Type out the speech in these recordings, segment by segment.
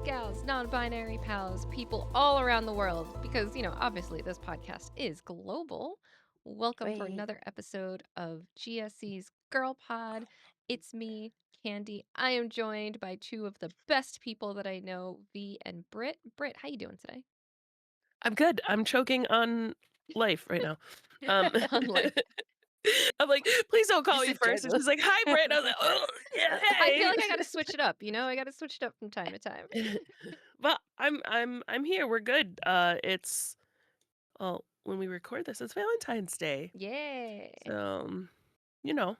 gals, non-binary pals, people all around the world, because, obviously this podcast is global. Welcome for Wait, another episode of GSC's Girl Pod. It's me, Candy. I am joined by two of the best people that I know, V and Britt. Britt, how you doing today? I'm good. I'm choking on life right now. Um, On life. I'm like, please don't call just me in first. And general. she's like, hi, Britt. I was like, oh, yeah, I feel hey. like I gotta switch it up, I gotta switch it up from time to time. But I'm here. We're good. It's when we record this, it's Valentine's Day. Yeah. So, you know,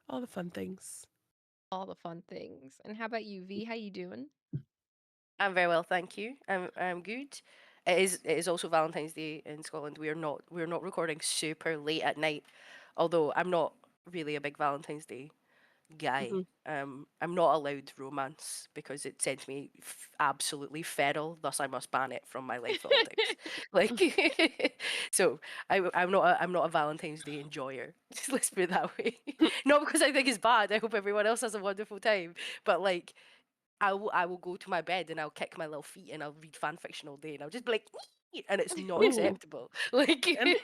all the fun things. All the fun things. And how about you, V? How you doing? I'm very well, thank you. I'm good. It is also Valentine's Day in Scotland. We're not recording super late at night, although I'm not really a big Valentine's Day guy. hmm I'm not allowed romance because it sends me absolutely feral. Thus, I must ban it from my life at all times. Like, so I'm not a Valentine's Day enjoyer. Let's put it that way. Not because I think it's bad. I hope everyone else has a wonderful time. But like, I will go to my bed and I'll kick my little feet and I'll read fan fiction all day and I'll just be like, "Ee!" and it's not Ooh, acceptable. Like, and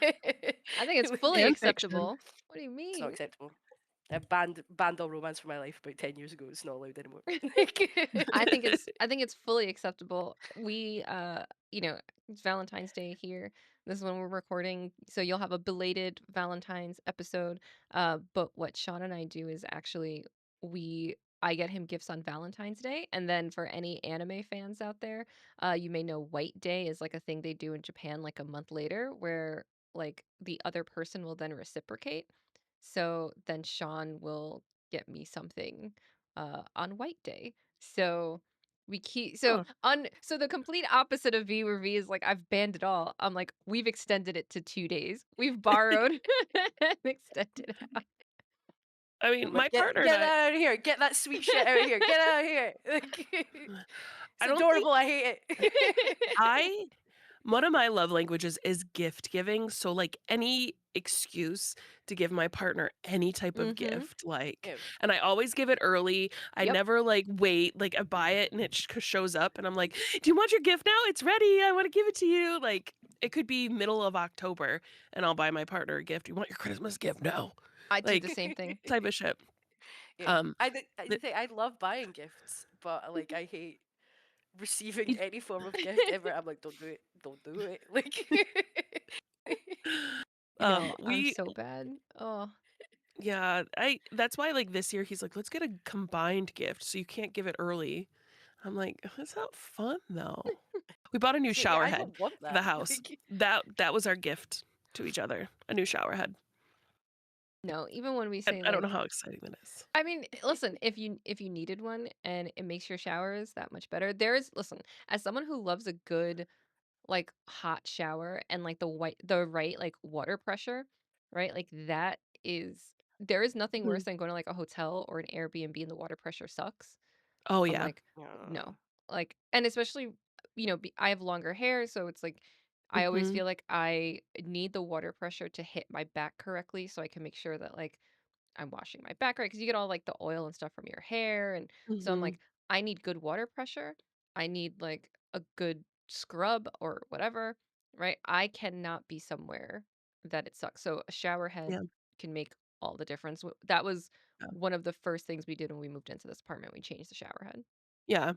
I think it's fully fan fiction. acceptable. What do you it's not mean? acceptable. I banned all romance from my life about 10 years ago. It's not allowed anymore. Like, I think it's fully acceptable. It's Valentine's Day here. This is when we're recording, so you'll have a belated Valentine's episode. But what Sean and I do is actually we I get him gifts on Valentine's Day, and then for any anime fans out there, you may know White Day is like a thing they do in Japan like a month later, where like the other person will then reciprocate. So then Sean will get me something on White Day. So we keep Huh. so the complete opposite of V, where V is like, I've banned it all. I'm like, we've extended it to 2 days. We've borrowed and extended it out. I I'm mean, my like, get partner and get that out of here. Get that sweet shit out of here. Get it out of here. Like, I it's don't think adorable. I hate it. I one of my love languages is gift giving, so, like, any excuse to give my partner any type of Mm-hmm. gift, like Yeah. and I always give it early. I Yep. never, like, wait, like, I buy it and it shows up and I'm like, "Do you want your gift now? It's ready. I wanna give it to you." Like, it could be middle of October and I'll buy my partner a gift. "You want your Christmas gift now?" I do the Like, same thing. type of shit. Yeah. Um, I the think I love buying gifts, but like I hate receiving any form of gift ever. I'm like, don't do it. Don't do it. Like, No, I'm we so bad. Oh, Yeah, I that's why, like, this year he's like, "Let's get a combined gift so you can't give it early." I'm like, "That's not fun, though." We bought a new it's like, yeah, shower I head don't want for the that. house. Like, That was our gift to each other, a new shower head. no, even when we And say I don't know like, how exciting that is. I mean, listen, if you needed one and it makes your showers that much better, listen, as someone who loves a good like hot shower and like the right like water pressure, right? Like that is there is nothing worse Mhm. than going to like a hotel or an Airbnb and the water pressure sucks. Oh, I'm yeah. like, uh, no. Like, and especially, I have longer hair, so it's like I always Mhm, feel like I need the water pressure to hit my back correctly so I can make sure that like I'm washing my back right because you get all like the oil and stuff from your hair. And so I'm mhm. like, I need good water pressure. I need like a good scrub or whatever, right? I cannot be somewhere that it sucks. So a shower head Yeah, can make all the difference. That was yeah. one of the first things we did when we moved into this apartment. We changed the shower head. Yeah.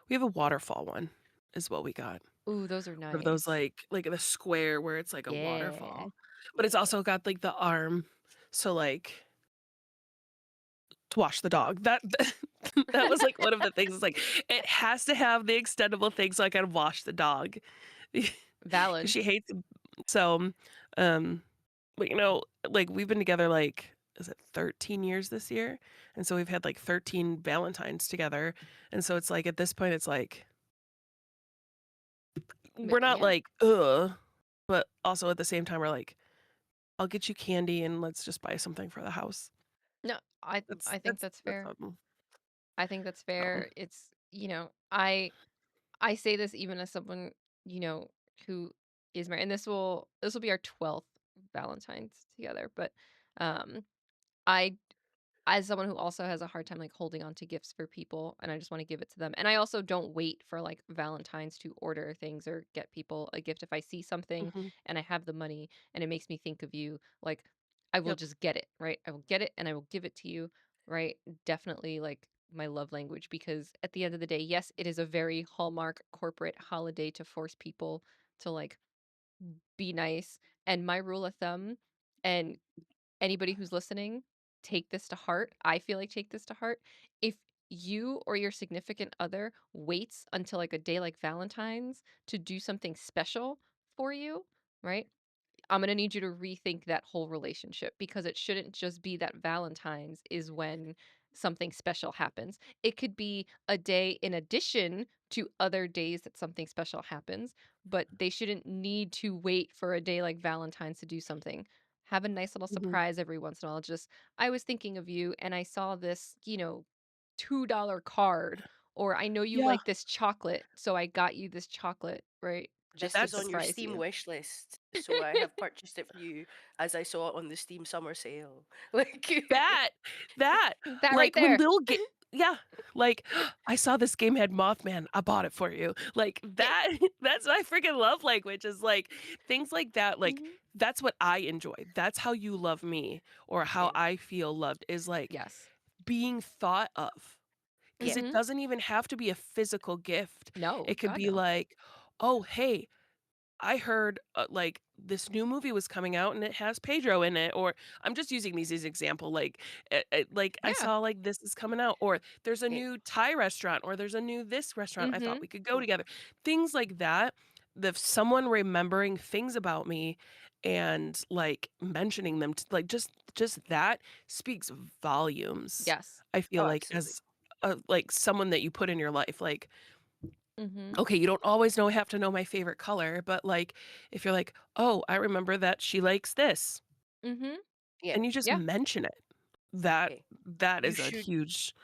We have a waterfall one is what we got. Ooh, those are One of those, nice. like the square where it's like a Yeah. waterfall, but it's also got, like, the arm, so, like to wash the dog. That was, like, one of the things, it's like, it has to have the extendable thing so I can wash the dog because Valid. she hates him. So, um, but, like, we've been together, like, is it 13 years this year? And so we've had, like, 13 Valentines together, and so it's like, at this point, it's like, we're not Yeah. like, "Ugh," but also at the same time, we're like, "I'll get you candy and let's just buy something for the house." No, I That's I think that's that's that's fair. something. I think that's So, fair. It's, I say this even as someone, who is married, and this will be our 12th Valentine's together, but um I as someone who also has a hard time like holding on to gifts for people and I just want to give it to them. And I also don't wait for like Valentine's to order things or get people a gift. If I see something Mhm. and I have the money and it makes me think of you, like I will Yep. just get it, right? I will get it and I will give it to you, right? Definitely like my love language because at the end of the day, yes, it is a very Hallmark corporate holiday to force people to like be nice. And my rule of thumb, and anybody who's listening, take this to heart. I feel like take this to heart. If you or your significant other waits until like a day like Valentine's to do something special for you, right? I'm gonna need you to rethink that whole relationship because it shouldn't just be that Valentine's is when something special happens. It could be a day in addition to other days that something special happens, but they shouldn't need to wait for a day like Valentine's to do something. Have a nice little Mhm. surprise every once in a while. Just, I was thinking of you and I saw this, $2 card, or I know you Yeah. like this chocolate, so I got you this chocolate, right? Just This to is on That's your surprise Steam you. wish list, so I have purchased it for you as I saw it on the Steam summer sale. Like, that that, That right like, when there. little ga yeah, like, "I saw this game had Mothman, I bought it for you." Like, yeah, that that's my freaking love language is, like, things like that, like, Mhm. that's what I enjoy. That's how you love me or how same. I feel loved is, like, Yes. being thought of. 'Cause Yeah, it Mhm. doesn't even have to be a physical gift. No, It could God, be no. like, "Oh, hey, I heard, like, this new movie was coming out and it has Pedro in it," or I'm just using these as example, like, I Yeah. saw, like, this is coming out, or there's a yeah, new Thai restaurant, or there's a new this restaurant, I thought Mhm. we could go together. Things like that, someone remembering things about me and, like, mentioning them like, just that speaks volumes, Yes. I feel oh, like, absolutely. as, like, someone that you put in your life, like, Mhm. okay, you don't always have to know my favorite color, but, like, if you're like, "Oh, I remember that she likes this," Mhm. Yeah, and you just Yeah. mention it, that yeah. that You is a should, huge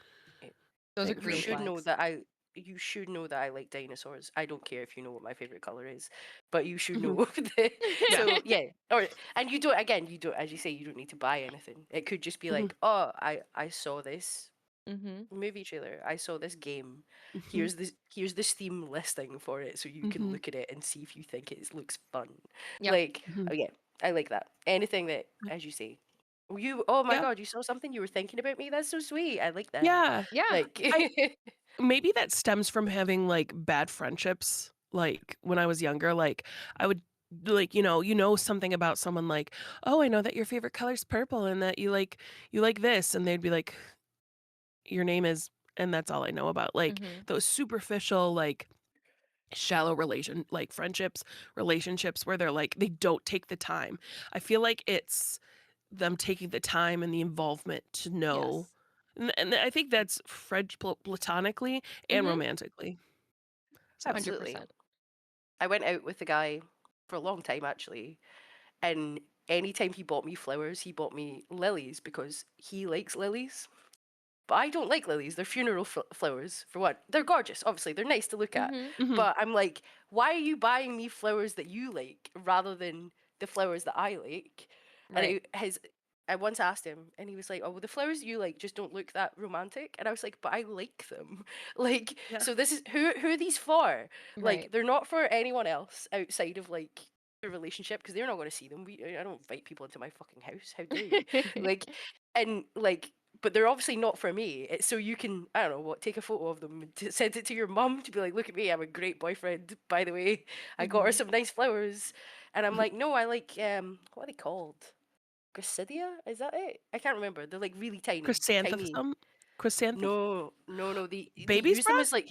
yeah, Those are thing you for green should me. know flags. that You should know that I like dinosaurs. I don't care if you know what my favorite color is, but you should Mhm. know. that- Yeah. so yeah, or and you don't. Again, you don't. As you say, you don't need to buy anything. It could just be Mhm. like, oh, I saw this Mhm. movie trailer. I saw this game. Mhm. Here's the Steam listing for it, so you can Mhm. look at it and see if you think it looks fun. Yep. Like, Mhm. oh yeah, I like that. Anything that, as you say, oh my Yeah. god, you saw something, you were thinking about me. That's so sweet. I like that. Yeah. Yeah. Like, I maybe that stems from having, like, bad friendships, like, when I was younger, like, I would like, something about someone like, "Oh, I know that your favorite color's purple and that you like this," and they'd be like, "Your name is," and that's all I know about, like, Mhm. those superficial, like, shallow relationships where they're like they don't take the time. I feel like it's them taking the time and the involvement to know, Yes. and I think that's platonically and Mhm. romantically. So, 100%. 100%. I went out with a guy for a long time actually, and anytime he bought me flowers, he bought me lilies because he likes lilies. But I don't like lilies. They're funeral flowers, for one. They're gorgeous, obviously. They're nice to look at. Mhm. mhm, But I'm like, why are you buying me flowers that you like rather than the flowers that I like? And Right. I once asked him, and he was like, "Oh, well, the flowers you like just don't look that romantic." And I was like, "But I like them. Like, yeah, so this is who are these for? Like, Right. they're not for anyone else outside of like the relationship because they're not going to see them. I don't invite people into my fucking house. How dare you? Like, and like, but they're obviously not for me. It's so you can, I don't know what, take a photo of them and send it to your mum to be like, look at me, I'm a great boyfriend. By the way, I got her Mhm. some nice flowers, and I'm like, no, I like what are they called? Gracidia? Is that it? I can't remember. They're like really tiny, tiny. chrysanthemum, chrysanthemum, No, no, no. They baby's use them as breath, like,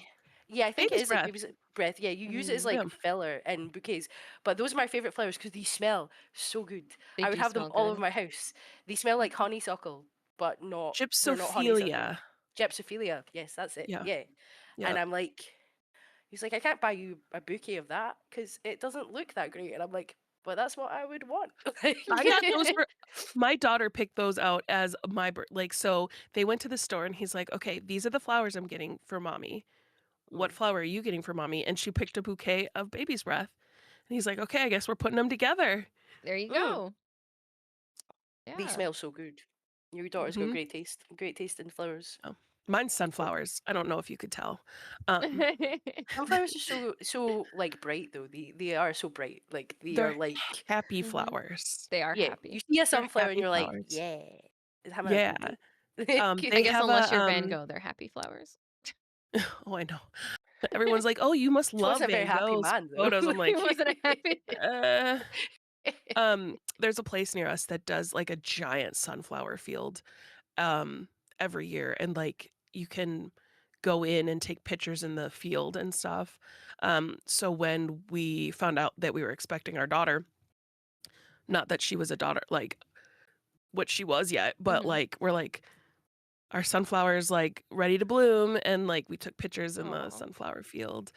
yeah, I think it baby's is like breath. baby's breath. Yeah, you use it as Mhm. like Yeah, filler and bouquets. But those are my favorite flowers because they smell so good. They I would do have them smell all over good. my house. They smell like honeysuckle, but not. They're not honeysuckle. gypsophilia. Gypsophilia. Yes, that's it. Yeah, Yeah. yeah. And I'm like, he's like, I can't buy you a bouquet of that because it doesn't look that great. And I'm like, but that's what I would want. Like, I got those for my daughter picked those out as my like, so they went to the store and he's like, "Okay, these are the flowers I'm getting for mommy. What Mm. flower are you getting for mommy?" And she picked a bouquet of baby's breath. And he's like, "Okay, I guess we're putting them together." There you Mm. go. They Yeah. smell so good. Your daughter's got Mhm. great taste in flowers. Oh, mine's Well, sunflowers. I don't know if you could tell. Um, sunflowers are so like bright though. They are so bright. Like they are they're like happy Mhm. flowers. They are yeah. You happy. see a They're sunflower and happy you're like, flowers. yeah, it's having a Yeah. good day. I They guess have unless a you're Van Gogh, they're happy flowers. oh, I know. Everyone's like, "Oh, you must She was love a very Van happy Gogh's man though. photos." I'm He like, wasn't a happy. uh, there's a place near us that does like a giant sunflower field um every year, and like you can go in and take pictures in the field and stuff. So when we found out that we were expecting our daughter, not that she was a daughter like what she was yet, but Mhm. like we're like our sunflowers like ready to bloom, and like we took pictures in the Aw. sunflower field.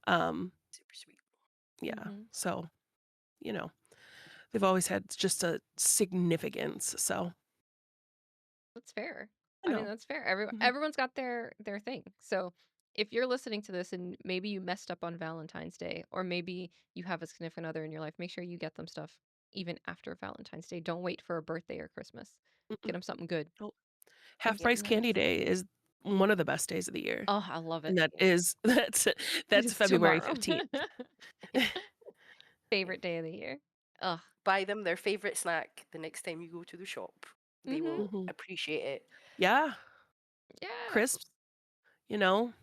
Um Super sweet. yeah. Mhm. So, you know, they've always had just a significance. So, That's fair. I I mean, know. that's fair. Mhm. Everyone's got their thing. So, if you're listening to this and maybe you messed up on Valentine's Day, or maybe you have a significant other in your life, make sure you get them stuff even after Valentine's Day. Don't wait for a birthday or Christmas. Get Mm-mm. them something good, Oh, Half something Yep. Price Candy nice. Day is one of the best days of the year. Oh, I love And it. that is that's It's February tomorrow. 15th. Favorite day of the year. Ugh. Buy them their favorite snack the next time you go to the shop. They Mhm. will Mhm. appreciate it. Yeah, Yeah. crisps, you know,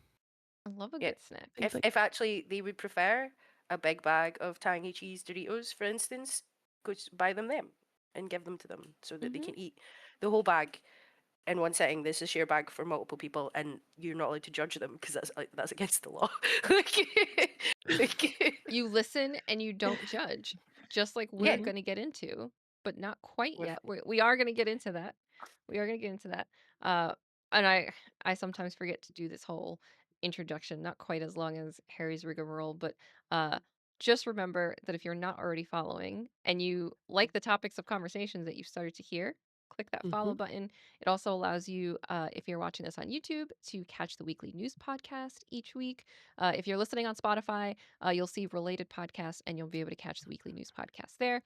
I love a Yeah. good snack. things like If actually they would prefer a big bag of tangy cheese Doritos, for instance, buy them and give them to them so that they Mhm. can eat the whole bag in one setting. This is a share bag for multiple people, and you're not allowed to judge them because that's against the law. like, You listen and you don't judge, just like we're yeah, mhm. going to get into, but not quite with yet. We are going to get into that. We are going to get into that. Uh, and I sometimes forget to do this whole introduction, not quite as long as Harry's rigmarole, but uh, just remember that if you're not already following and you like the topics of conversations that you've started to hear, click that follow Mhm. button. It also allows you, if you're watching this on YouTube, to catch the weekly news podcast each week. If you're listening on Spotify, you'll see related podcasts and you'll be able to catch the weekly news podcast there.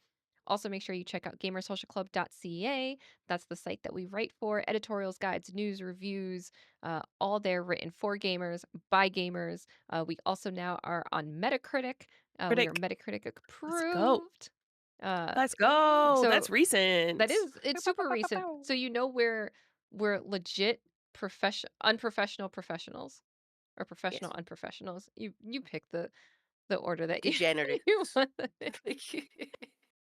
Also, make sure you check out gamersocialclub.ca. That's the site that we write for editorials, guides, news, reviews, all there written for gamers, by gamers. We also now are on Metacritic. We are Critic. Metacritic Let's go. approved. Uh, Let's go. so That's that recent. is it's super recent. So you know we're legit unprofessional professionals or professional yes, unprofessionals. You pick the order that you you degenerates. want.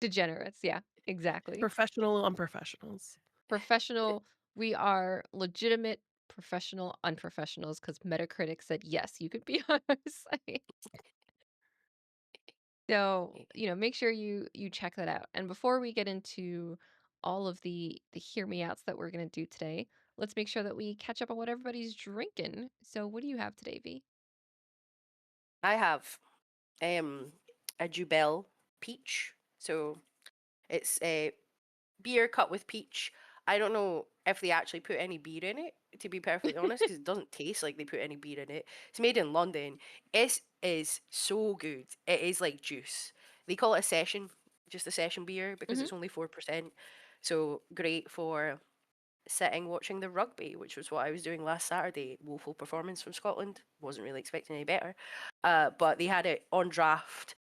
Degenerates, yeah, exactly. Professional unprofessionals. Professional, we are legitimate professional unprofessionals because Metacritic said yes, you could be on our site. So, make sure you check that out. And before we get into all of the hear me outs that we're gonna do today, let's make sure that we catch up on what everybody's drinking. So, what do you have today, V? I have um a Jubel peach. So it's a beer cut with peach. I don't know if they actually put any beer in it, to be perfectly honest, because it doesn't taste like they put any beer in it. It's made in London. It is so good. It is like juice. They call it a session, just a session beer, because Hmm. it's only 4%. So great for sitting watching the rugby, which was what I was doing last Saturday. Woeful performance from Scotland. Wasn't really expecting any better. But they had it on draft.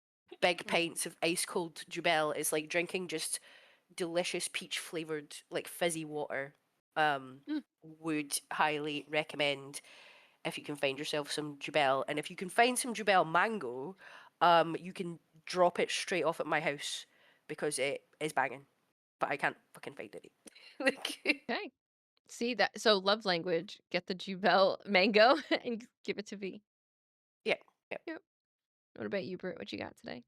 Big pints of ice cold Jubel. It's like drinking just delicious peach flavored like fizzy water. Mm. Would highly recommend if you can find yourself some Jubel, and if you can find some Jubel mango, you can drop it straight off at my house because it is banging, but I can't fucking find any. like, Okay. See that? So, love language. Get the Jubel mango and give it to V. yeah, yeah. Yep. What about you, Britt? What you got today?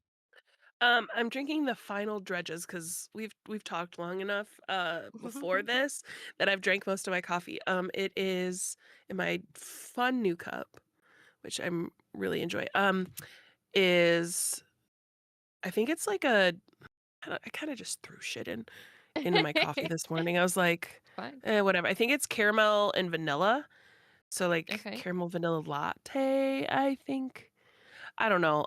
I'm drinking the final dredges because we've talked long enough before this that I've drank most of my coffee. It is in my fun new cup, which I'm really enjoy. Is I think it's like I kind of just threw shit into my coffee this morning. I was like, Fine. whatever. I think it's caramel and vanilla. So like Okay. caramel vanilla latte, I think. I don't know.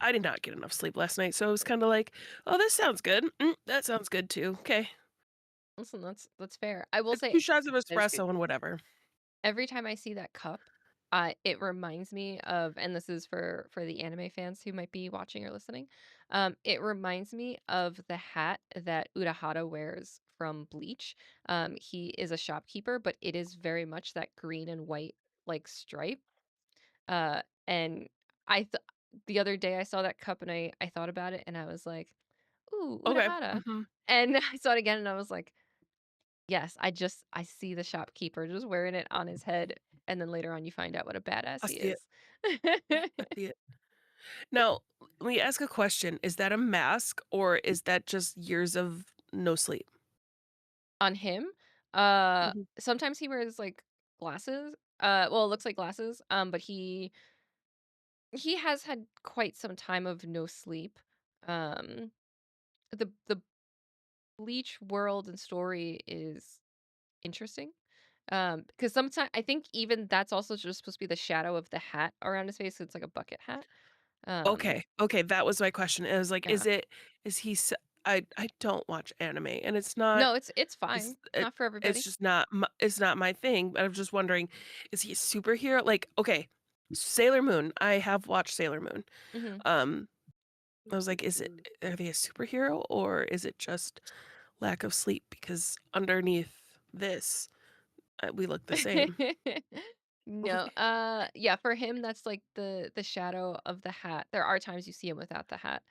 I did not get enough sleep last night, so I was kind of like, "Oh, this sounds good. That sounds good too." Okay. Listen, that's fair. I will It's say 2 shots of That's good. espresso and whatever. every time I see that cup, it reminds me of, and this is for the anime fans who might be watching or listening. It reminds me of the hat that Urahara wears from Bleach. He is a shopkeeper, but it is very much that green and white like stripe. And I th the other day I saw that cup and I thought about it and I was like, "Ooh, Okay. Urahara." Mhm. And I saw it again and I was like, "Yes, I see the shopkeeper just wearing it on his head." And then later on you find out what a badass I he see it. is. I see it. Now, let me ask a question. Is that a mask or is that just years of no sleep? On him, Mhm. sometimes he wears like glasses. Well, it looks like glasses. But he has had quite some time of no sleep. Um, the Bleach world and story is interesting. Because sometimes I think even that's also just supposed to be the shadow of the hat around his face. So it's like a bucket hat. Um, Okay. Okay, that was my question. It was like, yeah. is he s I don't watch anime, and it's not No, it's it's fine. It's it not for it's everybody. just not it's not my thing, but I'm just wondering, is he a superhero? Like, okay, Sailor Moon, I have watched Sailor Moon. Mhm. Um, I was like, are they a superhero or is it just lack of sleep? Because underneath this, we look the same. No, yeah, for him, that's like the shadow of the hat. There are times you see him without the hat,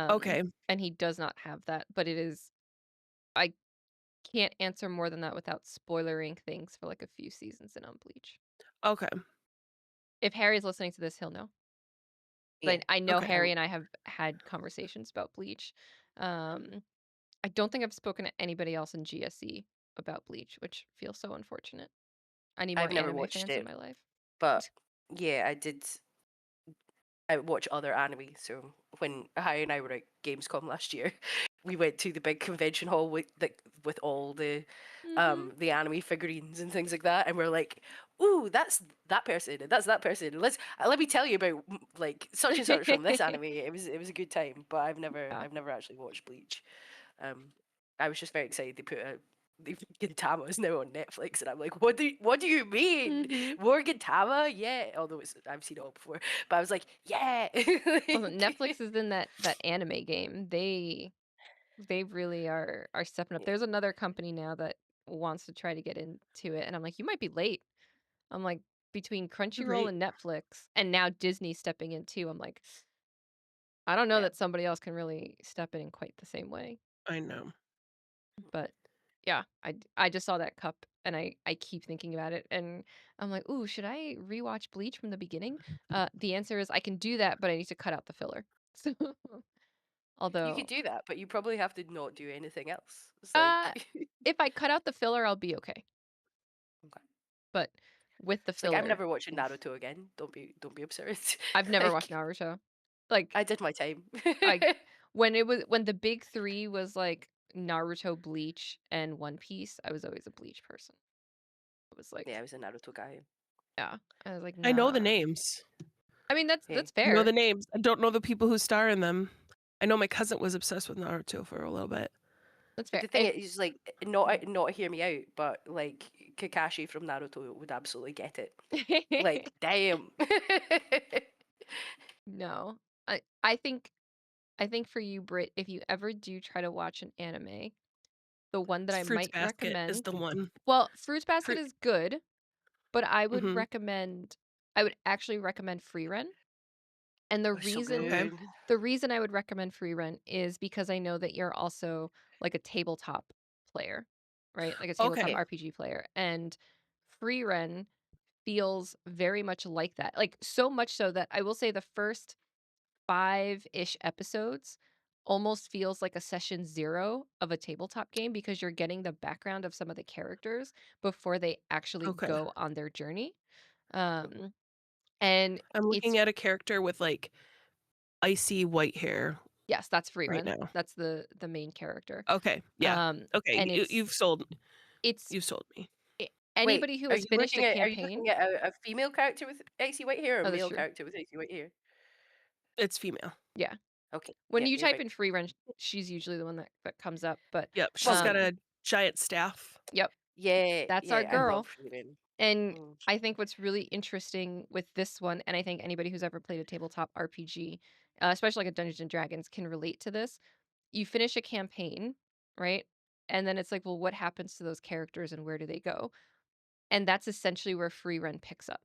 Okay. and he does not have that. But it is, I can't answer more than that without spoilering things for like a few seasons in on Bleach. Okay. If Harry's listening to this, he'll know. Yeah. Like I know Okay. Harry and I have had conversations about Bleach. Um, I don't think I've spoken to anybody else in GSE about Bleach, which feels so unfortunate. I need more I've never anime watched fans in it, my life. but yeah, I watch other anime. So when Harry and I were at Gamescom last year, we went to the big convention hall with all Mhm. the anime figurines and things like that, and we're like, "Ooh, that's that person, and that's that person. Let me tell you about like such and such from this anime." It was a good time, but Yeah. I've never actually watched Bleach. Um, I was just very excited they put a Gintama is now on Netflix, and I'm like, what do you mean? Mhm. Morgan Tama? Yeah. Although I've seen it all before, but I was like, yeah. Well, Netflix is in that anime game. They really are stepping up. Yeah. There's another company now that wants to try to get into it, and I'm like, you might be late. I'm like, between Crunchyroll Right. and Netflix, and now Disney stepping in too. I'm like, I don't know Yeah. that somebody else can really step in quite the same way. I know. But yeah, I just saw that cup and I keep thinking about it and I'm like, "Ooh, should I rewatch Bleach from the beginning?" The answer is I can do that, but I need to cut out the filler. So, You could although do that, but you probably have to not do anything else. It's uh like, if I cut out the filler, I'll be okay. okay. But with the It's like I'm filler, never watching oof. Naruto again. Don't be absurd. I've never watched Like Naruto. Like I did my time. I when the big 3 was like Naruto, Bleach, and One Piece, I was always a Bleach person. It was Yeah, like, I was a Naruto guy. yeah. I was like, I know the "Nah." names. I mean, Yeah. that's I know fair. the names. I don't know the people who star in them. I know my cousin was obsessed with Naruto for a little bit. That's But fair. the thing is, like, not hear me out, but like Kakashi from Naruto would absolutely get it. Like, damn. No. I think for you, Brit, if you ever do try to watch an anime, the one that I Fruits might Basket is recommend, the one. well, Fruits Basket Fruit. is good, but Mhm. I would actually recommend Free Run. And Oh, so Okay. good. the reason I would recommend Free Run is because I know that you're also like a tabletop player, right? Like a tabletop Okay. Yeah. RPG player. And Free Run feels very much like that. Like so much so that I will say the first 5-ish episodes almost feels like a session 0 of a tabletop game because you're getting the background of some of the characters before they actually Okay. go on their journey. Um, and I'm it's looking at a character with like icy white hair yes, that's Free right Run. now. That's the main character. Okay. Yeah. Um, Okay. and it's You've sold me. Wait, anybody who has finished a are you campaign. looking at a female character with icy white hair or a Oh, that's male true. character with icy white hair? It's female. Yeah. Okay. When Yeah, you you're type right. in Free Run, she's usually the one that comes up. But Yep. She's Well, got um, a giant staff. Yep, Yeah, that's our yeah, I love girl. Frieren. And Mm. I think what's really interesting with this one, and I think anybody who's ever played a tabletop RPG, especially like a Dungeons and Dragons, can relate to this. You finish a campaign, right? And then it's like, well, what happens to those characters and where do they go? And that's essentially where Free Run picks up,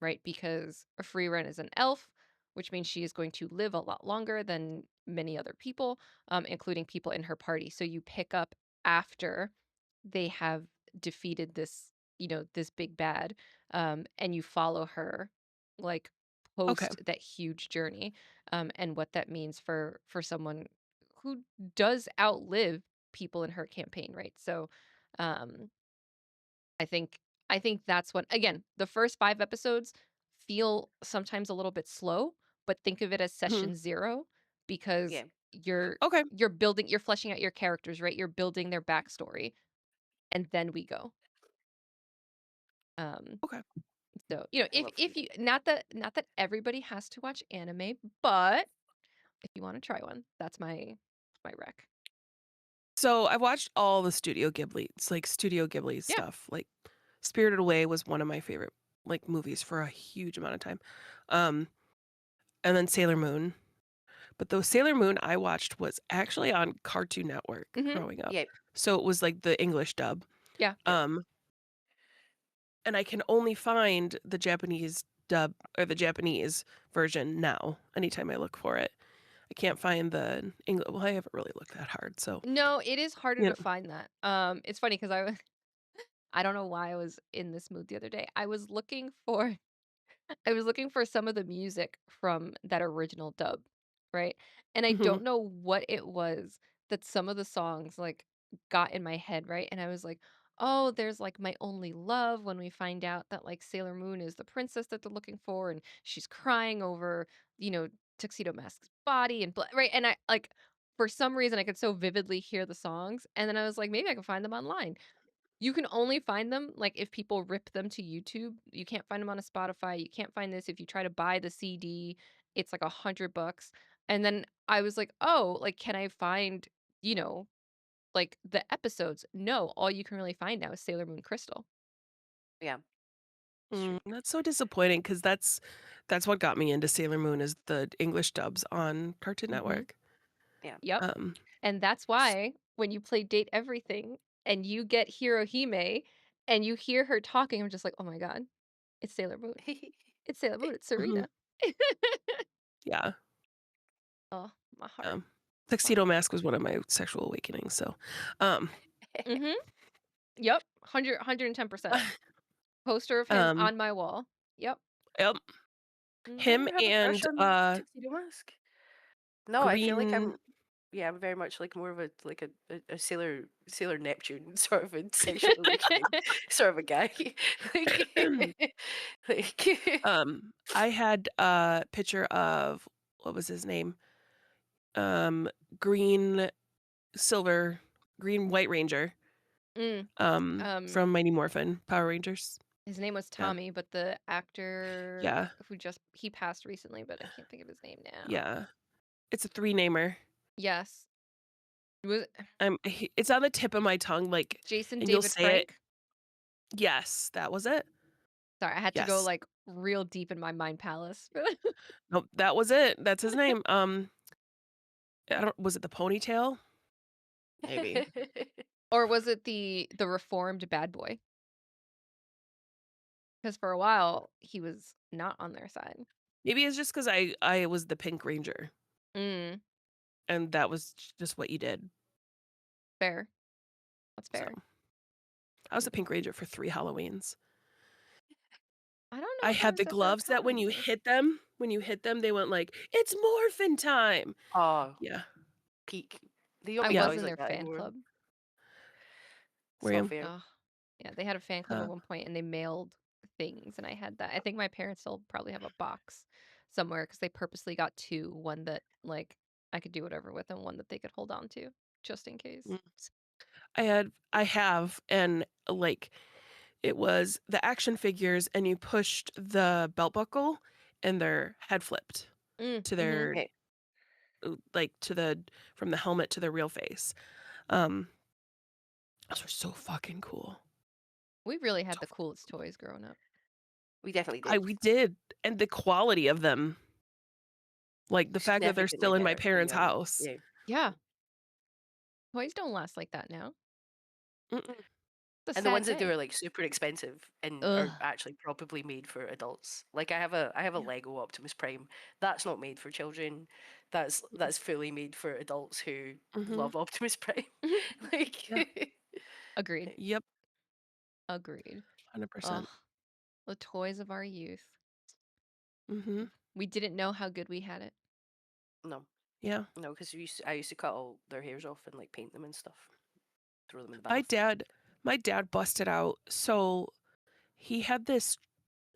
right? Because a Free Run is an elf, which means she is going to live a lot longer than many other people, including people in her party. So you pick up after they have defeated this, this big bad, and you follow her like Okay. post that huge journey, and what that means for someone who does outlive people in her campaign, right? So, um, I think I think that's what, again, the first 5 episodes feel sometimes a little bit slow, but think of it as Mhm. session 0 because Yeah. Okay. you're fleshing out your characters, right? You're building their backstory, and then we go. Um, Okay. so, I love if Frieren. you, not that everybody has to watch anime, but if you wanna try one, that's my rec. So I watched all the Studio Ghibli. It's like Studio Ghibli Yeah. stuff. Like Spirited Away was one of my favorite like movies for a huge amount of time. Um, and then Sailor Moon. But the Sailor Moon I watched was actually on Cartoon Network Mhm. growing up. Yeah, So it was like the English dub. Yeah. yeah. Um, and I can only find the Japanese dub or the Japanese version now anytime I look for it. I can't find the English. Well, I haven't really looked that hard. So, No, it is harder you to know. find that. It's funny because I don't know why I was in this mood the other day. I was looking for some of the music from that original dub, right? And I Mhm. don't know what it was that some of the songs like got in my head, right? And I was like, "Oh, there's like My Only Love when we find out that like Sailor Moon is the princess that they're looking for and she's crying over, you know, Tuxedo Mask's body and right?" And I like for some reason I could so vividly hear the songs and then I was like, maybe I can find them online. You can only find them, like, if people rip them to YouTube. You can't find them on a Spotify, you can't find this if you try to buy the CD, it's like $100, and then I was like, "Oh, like, can I find, you know, like, the episodes?" No, all you can really find now is Sailor Moon Crystal. Yeah, it's true. That's so disappointing because that's what got me into Sailor Moon is the English dubs on Cartoon Mhm. Network. Yeah. Yep, Um, and that's s- why when you play Date Everything and you get Hirohime and you hear her talking, I'm just like, "Oh my god, it's Sailor Moon. It's Sailor Moon, it's mhm, Serena." yeah. Oh, my heart, Um, my Tuxedo heart. Mask was one of my sexual awakenings. So, um, Mhm. Yep, 110%. Poster of him um, on my wall. Yep. yep, Mhm. I him don't have a crush and on Tuxedo Mask. No, I feel like Green. I'm very much like more of a Sailor Neptune sort of a sexual awakening sort of a guy. like, like I had a picture of what was his name? Um, Green Silver, Green White Ranger. Mm, um, From Mighty Morphin Power Rangers. his name was Yeah, Tommy, but the actor yeah, who just he passed recently, but I can't think of his name now. yeah. It's a three namer. Yes. Was It's on the tip of my tongue, like, Jason and you'll David say it. Frank? Yes, that was it. Sorry, I had to go, Yes. like, real deep in my mind palace. Nope, that was it. That's his name. I don't. Was it the ponytail? Maybe. Or was it the reformed bad boy? Because for a while, he was not on their side. Maybe it's just because I was the Pink Ranger, Mm, and that was just what you did. fair. That's So fair. I was the Pink Ranger for 3 Halloweens. I don't know I if I had was the at that gloves that time. when you hit them, they went like, "It's morphin' time." oh, Yeah. peak. They don't I make Yeah. was toys in like their that fan anymore. club. It's Were not you? fair. Oh, yeah, they had a fan club at Oh, one point, and they mailed things, and I had that. I think my parents still probably have a box somewhere because they purposely got 2, one that, like, I could do whatever with, and one that they could hold on to, just in case. mm. I have, and, like, it was the action figures, and you pushed the belt buckle, and their head flipped to Mhm. their Okay. like, to the from the helmet to their real face. Um, Those are so fucking cool. We really had So the coolest toys growing up. We definitely I did. we did, and the quality of them, like the fact that they're Significantly still in my better, to be parents' honest. house. Yeah. Yeah, toys don't last like that now. Mm-mm. It's a And the sad ones that do day. are like super expensive and are Ugh. actually probably made for adults. Like I have a Yeah. Lego Optimus Prime. That's not made for children. That's fully made for adults who Mm-hmm. love Optimus Prime. Like Yeah. Agreed. Yep. Agreed. Ugh, 100%. the toys of our youth. Mm-hmm. We didn't know how good we had it. no, Yeah. no, because I used to cut all their hairs off and like paint them and stuff, throw them in the My bath. dad, my dad busted out. So he had this,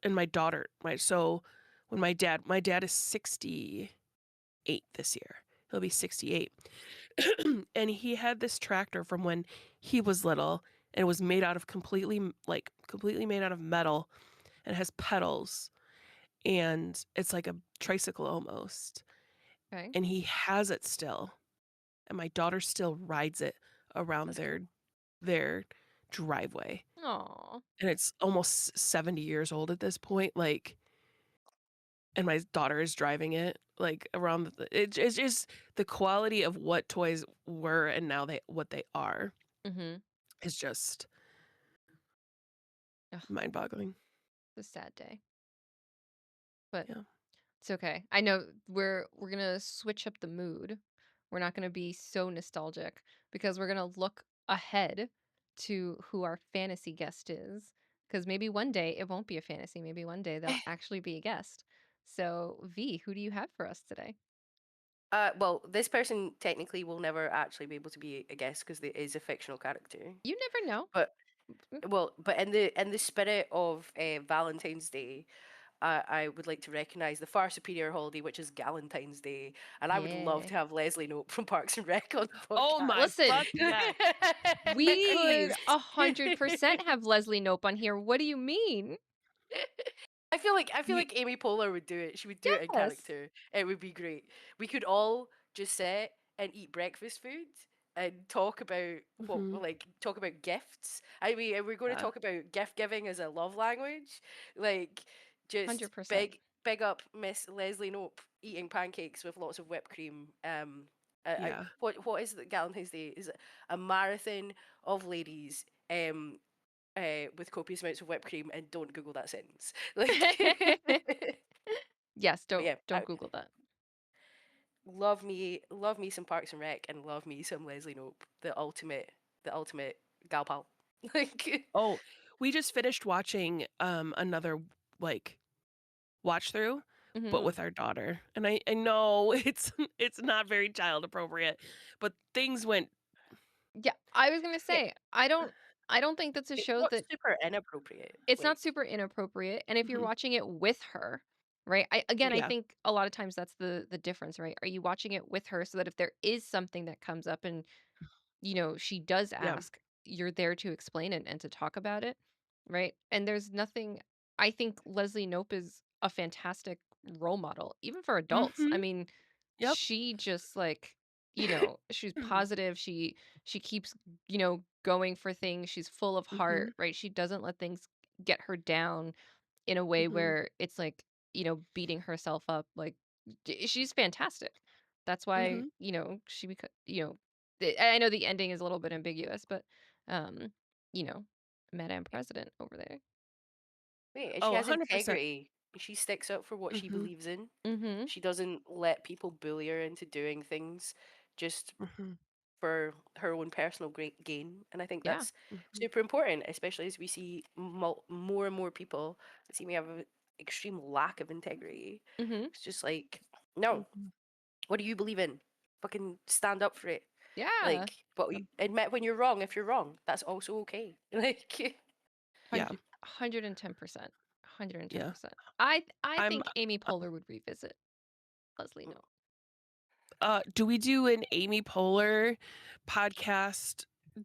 and my daughter, when my dad is 68 this year. He'll be 68. And he had this tractor from when he was little, and it was made out of completely made out of metal, and it has pedals, and it's like a tricycle almost. Okay. And he has it still, and my daughter still rides it around That's cool. their driveway. Aw. And it's almost 70 years old at this point, like, and my daughter is driving it like around it's just the quality of what toys were and now what they are Mm-hmm. is just Ugh, mind-boggling. it's a sad day. But Yeah. it's okay. I know we're gonna switch up the mood. We're not gonna be so nostalgic because we're gonna look ahead to who our fantasy guest is. Because maybe one day it won't be a fantasy. Maybe one day they'll actually be a guest. So, V, who do you have for us today? Well, this person technically will never actually be able to be a guest because there is a fictional character. You never know. But Mm, but in the spirit of Valentine's Day, I would like to recognise the far superior holiday, which is Galentine's Day, and I would love yeah. to have Leslie Knope from Parks and Rec on the Oh my Listen, fuck yes. we could Please. 100% have Leslie Nope on here. What do you mean? I feel like Amy Poehler would do it. She would do it in Yes. character. It would be great. We could all just sit and eat breakfast food and talk about Mhm. talk about gifts. I mean, and we're going to Yeah. talk about gift giving as a love language. Like, just 100%. big up Miss Leslie Knope eating pancakes with lots of whipped cream. Yeah. What is the Valentine's Day? Is it a marathon of ladies? With copious amounts of whipped cream, and don't Google that sentence. Like, Yes, but yeah, don't Google that. love me some Parks and Rec, and love me some Leslie Knope, the ultimate gal pal. Like, Oh, we just finished watching another like watch through, Mhm. but with our daughter. And I know it's not very child appropriate, but things went Yeah, I was gonna yeah, say, I don't think that's a it's show not that super inappropriate. it's not Like, super inappropriate, and if you're Mhm. watching it with her, right? I Yeah. think a lot of times that's the difference, right? Are you watching it with her so that if there is something that comes up and, she does Yeah. ask, you're there to explain it and to talk about it, right? And there's nothing I think Leslie Knope is a fantastic role model, even for adults. I Mhm. mean, Yep. she just like, she's positive. She keeps, going for things. She's full of Mhm. heart, right? She doesn't let things get her down in a way Mhm. where it's like, beating herself up. Like she's fantastic. That's why, Mhm. she I know the ending is a little bit ambiguous, but um, you know, Madame President over there. wait, and she Oh, has 100%. integrity. She sticks up for what she Mhm. believes in. Mhm. She doesn't let people bully her into doing things just Mhm. for her own personal great gain. And I think Yeah. that's Mhm. super important, especially as we see more and more people that seem to have an extreme lack of integrity. Mhm. It's just like, no, Mhm. what do you believe in? Fucking stand up for it. Yeah. Like, but admit when you're wrong if you're wrong. That's also okay. Like, Yeah. 110%. Yeah. 110%. I I'm think Amy Poehler would revisit Leslie Knope. do we do an Amy Poehler podcast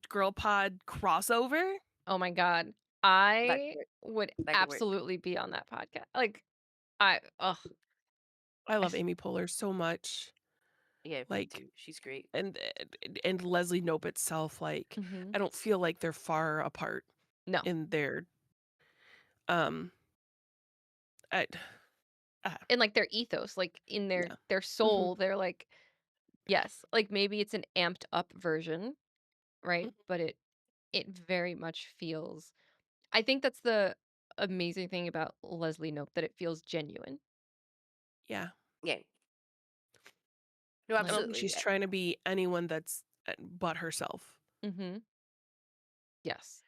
girl pod crossover? Oh my god. that could I work. would That could work. absolutely be on that podcast. Like I ugh. I I love s- Amy Poehler so much. Yeah, me Like, too. She's great. and Leslie Knope itself, like, Mhm. I don't feel like they're far apart No. in their, um, I ah, And, like, their ethos, like, in yeah. their Mhm, soul, they're like yes, like, maybe it's an amped up version, right? mhm, But it very much feels I think that's the amazing thing about Leslie Knope, that it feels genuine. yeah. Yeah. No, I Like don't think absolutely. she's trying to be anyone that's but herself. mhm. Yes.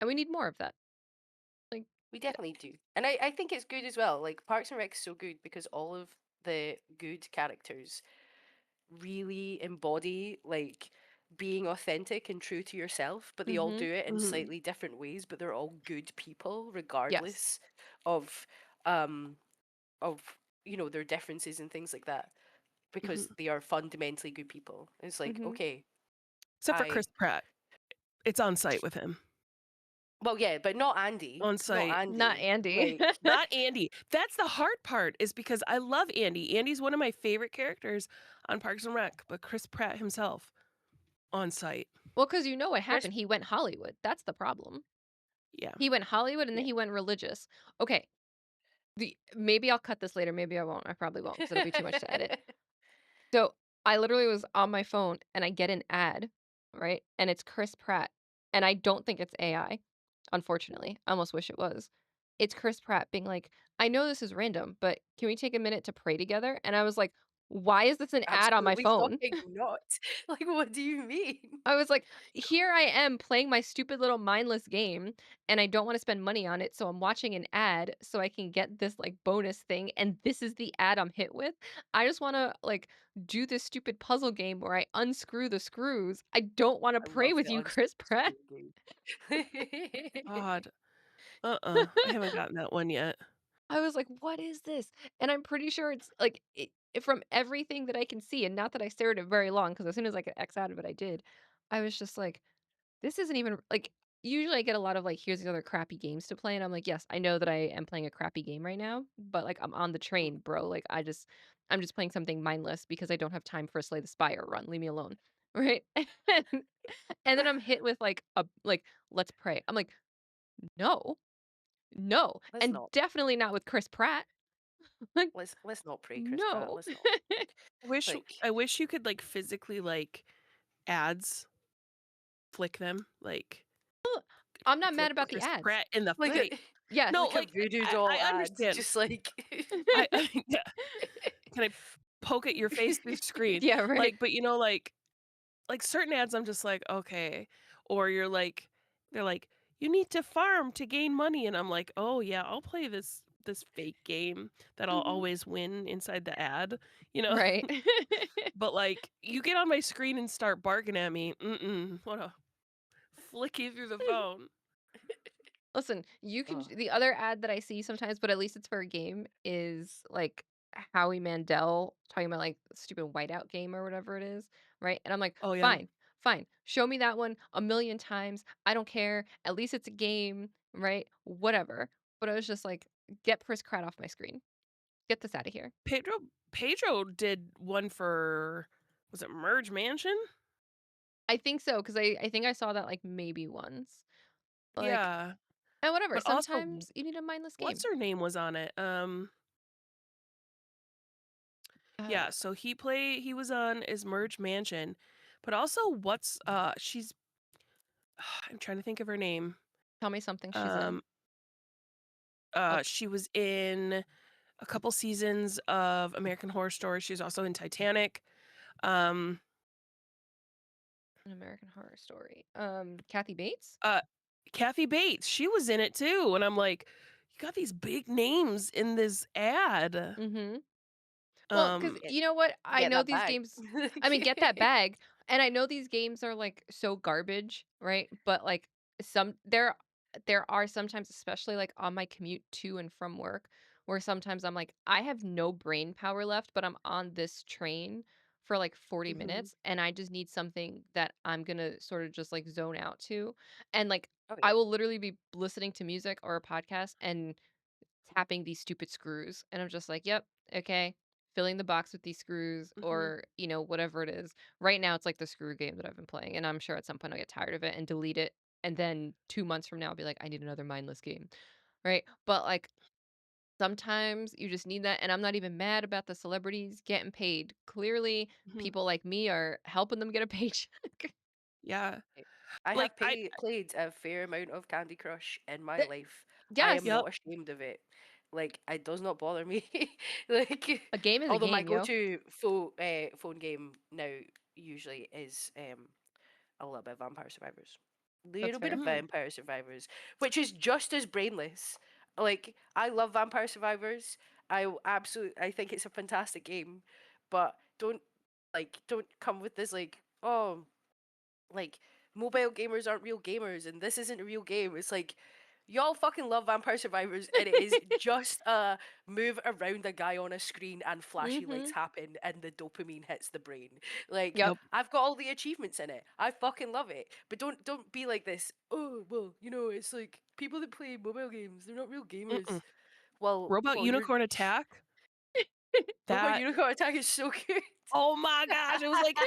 And we need more of that. Like, We definitely do. And I think it's good as well. Like Parks and Rec is so good because all of the good characters really embody like being authentic and true to yourself, but they all mhm. do it in Mhm, slightly different ways, but they're all good people Yes. regardless of um of their differences and things like that because mhm. they are fundamentally good people. It's like, Mhm. okay, Except for I Chris Pratt. It's on site with him. well yeah, but not Andy. On Not site. Not Andy. Andy. Like Not Andy. That's the hard part is because I love Andy. Andy's one of my favorite characters on Parks and Rec, but Chris Pratt himself on site. Well, because you know what Chris happened, he went Hollywood, that's the problem. Yeah. He went Hollywood and then yeah. he went religious. Okay, the maybe I'll cut this later, maybe I won't, I probably won't, because 'cause it'll be too much to edit. So, I literally was on my phone and I get an ad, right? And it's Chris Pratt, and I don't think it's AI, unfortunately. I almost wish it was. It's Chris Pratt being like, "I know this is random, but can we take a minute to pray together?" And I was like, "Why is this an ad on my Absolutely phone?" fucking not. Like, what do you mean? I was like, "Here I am playing my stupid little mindless game, and I don't wanna spend money on it, so I'm watching an ad so I can get this, like, bonus thing, and this is the ad I'm hit with? I just wanna, like, do this stupid puzzle game where I unscrew the screws. I don't wanna I pray love with the you, Chris unscripted Pratt." screen game. God. I haven't gotten that one yet. I was like, "What is this?" And I'm pretty sure it's, like, from everything that I can see, and not that I stared at it very long, because as soon as I could X out of it, I did. I was just like, this isn't even like, usually I get a lot of, like, "Here's these other crappy games to play," and I'm like, "Yes, I know that I am playing a crappy game right now, but, like, I'm on the Mm, train, bro, like, I'm just playing something mindless because I don't have time for a Slay the Spire run, leave me alone." Right? And and then I'm hit with, like, "Let's pray." I'm like, "No, no, let's and not. definitely not with Chris Pratt." Like, Let's not pray, Chris Pratt. "No." Let's not. Like, I wish you could like physically like ads flick them, like I'm not mad flick about the Chris ads. Pratt in the like a face. Yes. No, like a like voodoo doll I ad, understand. just like I yeah. Can I poke at your face through the screen? Yeah, right. Like, but like certain ads I'm just like, "Okay." Or you're like they're like, "You need to farm to gain money." And I'm like, "Oh yeah, I'll play this fake game that I'll Mhm. always win inside the ad," you know? Right. But like you get on my screen and start barking at me. Mm-mm. Wanna flick you through the phone. Listen, you can oh, the other ad that I see sometimes, but at least it's for a game, is like Howie Mandel talking about like stupid whiteout game or whatever it is, right? And I'm like, Oh yeah. fine, fine. Show me that one a million times. I don't care. At least it's a game, right? Whatever. But I was just like, get Chris Pratt off my screen. Get this out of here. Pedro did one for was it Merge Mansion? I think so, because I think I saw that like maybe once. Like, Yeah. and whatever. But also Sometimes you need a mindless what's game. her name was on it? Uh, Yeah, so he was on is Merge Mansion. But also what's she's I'm trying to think of her name. tell me something she's in. Um I'll she was in a couple seasons of American Horror Story. She was also in Titanic. Um An American Horror Story. Kathy Bates? uh Kathy Bates, she was in it too, and I'm like, "You got these big names in this ad." Mhm. Well, because Um, get you know what? I get know that these bag. games I mean, get that bag, and I know these games are, like, so garbage, right? But, like, there are sometimes, especially, like, on my commute to and from work, where sometimes I'm like, "I have no brain power left, but I'm on this train for, like, 40 Mhm. minutes, and I just need something that I'm gonna sort of just, like, zone out to." And, like, Oh I yeah. will literally be listening to music or a podcast and tapping these stupid screws, and I'm just like, "Yep, okay. filling the box with these screws Mhm. or, whatever it is. Right now, it's like the screw game that I've been playing, and I'm sure at some point I'll get tired of it and delete it. And then 2 months from now, I'll be like, I need another mindless game. Right. But like sometimes you just need that. And I'm not even mad about the celebrities getting paid. Clearly, Mhm. people like me are helping them get a paycheck. Yeah. I Like, have I played a fair amount of Candy Crush in my life. I am Yes, Yep. not ashamed of it. Like, it does not bother me. Like, a game is a although my game, yo. go-to phone game now usually is a little bit of Vampire Survivors. That's Little bit fair. of Mhm. Vampire Survivors, which is just as brainless. Like, I love Vampire Survivors. I think it's a fantastic game, but don't come with this like, oh, like mobile gamers aren't real gamers and this isn't a real game. It's like y'all fucking love Vampire Survivors and it is just a move around a guy on a screen and flashy lights Mhm. happen and the dopamine hits the brain. Like Yep. Yep. I've got all the achievements in it. I fucking love it. But don't be like this. Oh, well, it's like people that play mobile games, they're not real gamers. Mm-mm. Well, Robot well, you're Unicorn Attack? Robot That Unicorn Attack is so good. oh my gosh, it was like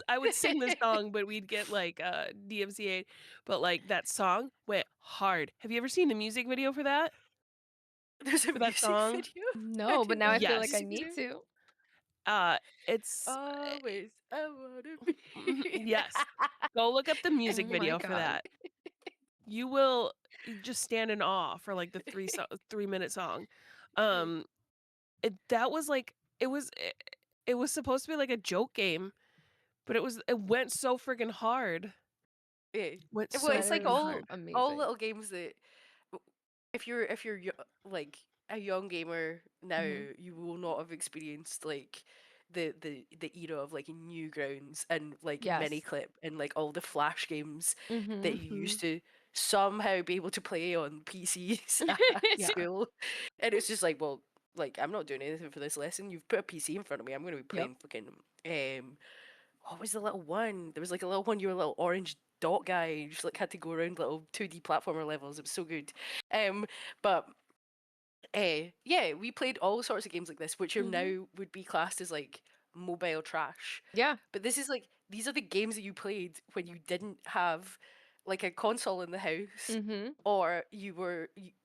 I would sing the song, but we'd get like DMCA. But like that song went hard. Have you ever seen the music video for that? There's a For that music song? video. I No, but didn't now know I there was feel a like I Yes. music need video. to. It's Always, I wanna be. yes. Go look up the Oh music my video for god. that. You will just stand in awe for like the 3-minute song. Yeah, Um that was like it was supposed to be like a joke game, but it went so friggin' hard. yeah. Went Well, so That it's like friggin' is hard. all amazing. little games that like a young gamer now, Mhm. you will not have experienced like the era of like Newgrounds and like Yes. Miniclip and like all the flash games that Mhm. you used Mhm. to somehow be able to play on PCs at Yeah. school. And it's just like, well, like I'm not doing anything for this lesson. You've put a PC in front of me. I'm gonna be Yep. playing fucking what was the little one? There was like a little one, you were a little orange dot guy, and you just like had to go around little 2D platformer levels. It was so good. But yeah, we played all sorts of games like this, which are Mhm. now would be classed as like mobile trash. Yeah. But this is like these are the games that you played when you didn't have like a console in the house, Mhm. or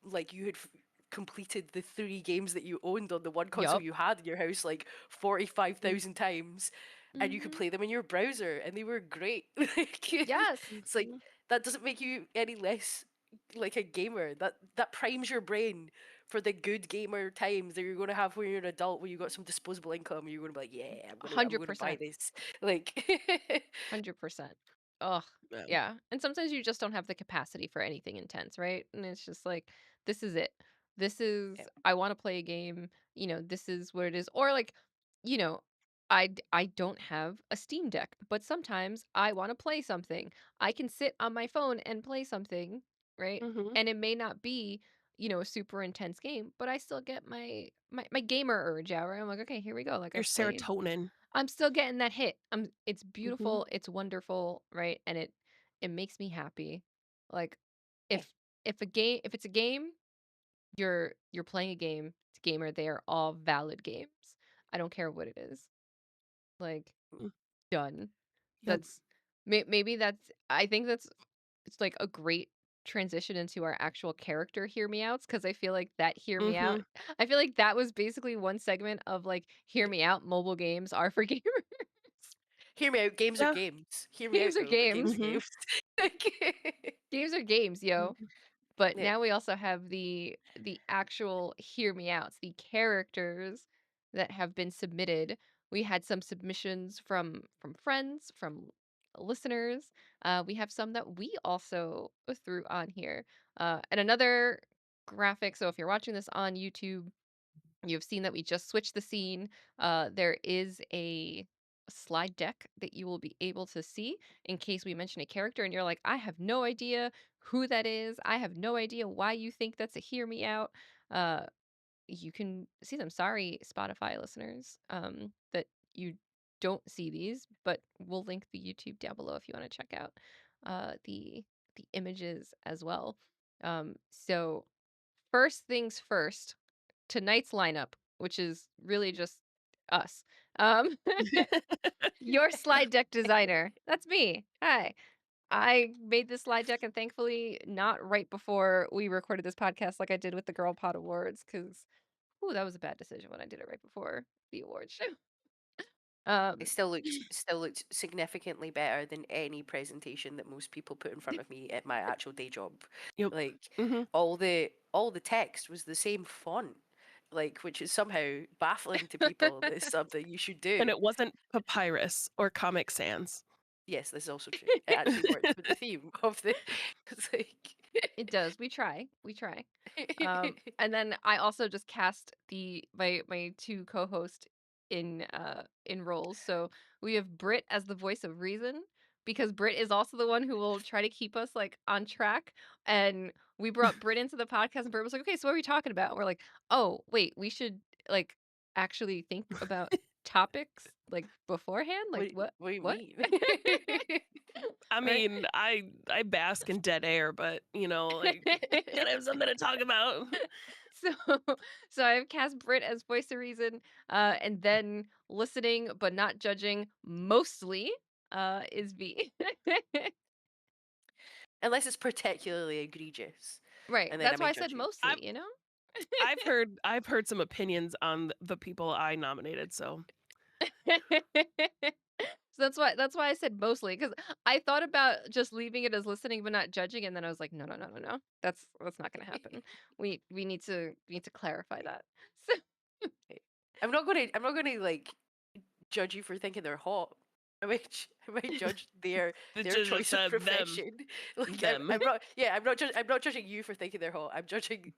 like you had completed the 3 games that you owned on the one console Yep. you had in your house like Mhm. 45,000 times, and you could Mhm. play them in your browser, and they were great. Like, Yes. it's like Mhm. that doesn't make you any less like a gamer. That primes your brain for the good gamer times that you're going to have when you're an adult, when you got some disposable income, and you're going to be like, yeah, I'm gonna buy 100%. this. Like, 100%. Ugh. Yeah. Yeah. And sometimes you just don't have the capacity for anything intense, right? And it's just like, this is it. This is, yeah, I want to play a game. This is what it is. Or like, you know, I don't have a Steam Deck, but sometimes I want to play something. I can sit on my phone and play something, right? Mhm. And it may not be, a super intense game, but I still get my gamer urge out, right? I'm like, okay, here we go. Like Your I've played serotonin. I'm still getting that hit. It's Mhm. beautiful, it's wonderful, right? And it makes me happy. Like yeah, if it's a game, you're playing a game, it's a gamer, they are all valid games. I don't care what it is. Like Mm. done. Yep. Maybe that's I think that's it's like a great transition into our actual character hear me outs because I feel like that hear me out. Mhm. I feel like that was basically one segment of like hear yeah. me out mobile games are for gamers. Hear me out. Games are Yeah. games. Hear me out Games are though, but games games. are Mhm. games. Like, Games are games, yo. Mhm. But yeah. now we also have the actual hear me outs, the characters that have been submitted. We had some submissions from friends, from listeners. We have some that we also threw on here. And another graphic. So if you're watching this on YouTube, you've seen that we just switched the scene. There is a slide deck that you will be able to see in case we mention a character and you're like, I have no idea who that is. I have no idea why you think that's a hear me out. Uh, you can see them. Sorry, Spotify listeners, that you don't see these, but we'll link the YouTube down below if you want to check out the images as well. So first things first, tonight's lineup. which is really just us. Um, your slide deck designer. That's me. Hi. I made this slide deck, and thankfully not right before we recorded this podcast like I did with the Girl Pod Awards, because ooh, that was a bad decision when I did it right before the award show. It Um, still looked significantly better than any presentation that most people put in front of me at my actual day job. Yep. Like hmm all the text was the same font, like which is somehow baffling to people. That it's something you should And do. it wasn't Papyrus or Comic Sans. Yes, this is also true. It actually works with the theme of the. It's like. it does. We try. We try. And then I also just cast my two co-hosts in roles. So we have Britt as the voice of reason, because Britt is also the one who will try to keep us like on track. And we brought Britt into the podcast, and Britt was like, "Okay, so what are we talking about?" And we're like, "Oh, wait, we should like actually think about topics like beforehand. Like What do you what?" mean? I Right? mean, I bask in dead air, but like gotta have something to talk about. So so I've cast Brit as voice of reason, and then listening but not judging mostly is V. Unless it's particularly egregious, Right. and then I That's why may I said judge you. I've mostly, you know? I've heard some opinions on the people I nominated, so So that's why I said mostly, because I thought about just leaving it as listening but not judging, and then I was like, no, no, no, no, no. That's not gonna happen. We need to clarify that. So I'm not gonna like judge you for thinking they're hot. I might judge the their judge choice of said profession. Like them, I'm not judging you for thinking they're hot. I'm judging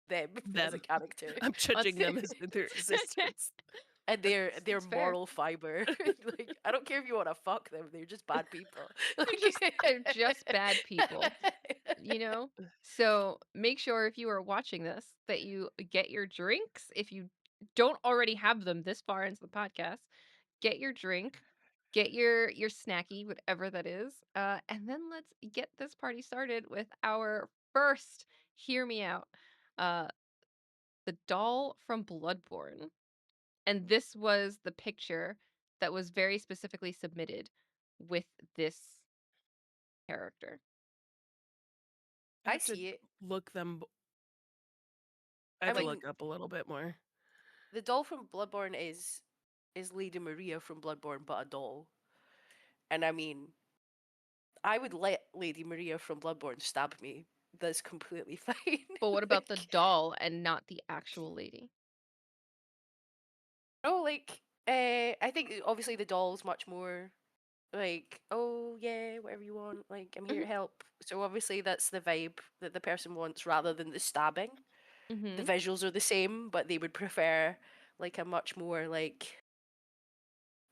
them as a them. character I'm judging that's them as their existence. and their it's fair. moral fiber. Like I don't care if you want to fuck them; they're just bad people. They're just bad people, you know? So make sure if you are watching this that you get your drinks. If you don't already have them this far into the podcast, get your drink, get your snacky, whatever that is, and then let's get this party started with our first hear me out. Uh, the doll from Bloodborne. And this was the picture that was very specifically submitted with this character. I I have to see it. look them. I I have to mean, look up a little bit more. the doll from Bloodborne is Lady Maria from Bloodborne, but a doll. And I mean, I would let Lady Maria from Bloodborne stab me. That's completely fine. But what about the Like, doll and not the actual lady? oh, like, I think obviously the doll's much more like, oh yeah, whatever you want. Like, I'm here Mhm. to help. So obviously that's the vibe that the person wants rather than the stabbing. The Mhm. visuals are the same, but they would prefer like a much more like,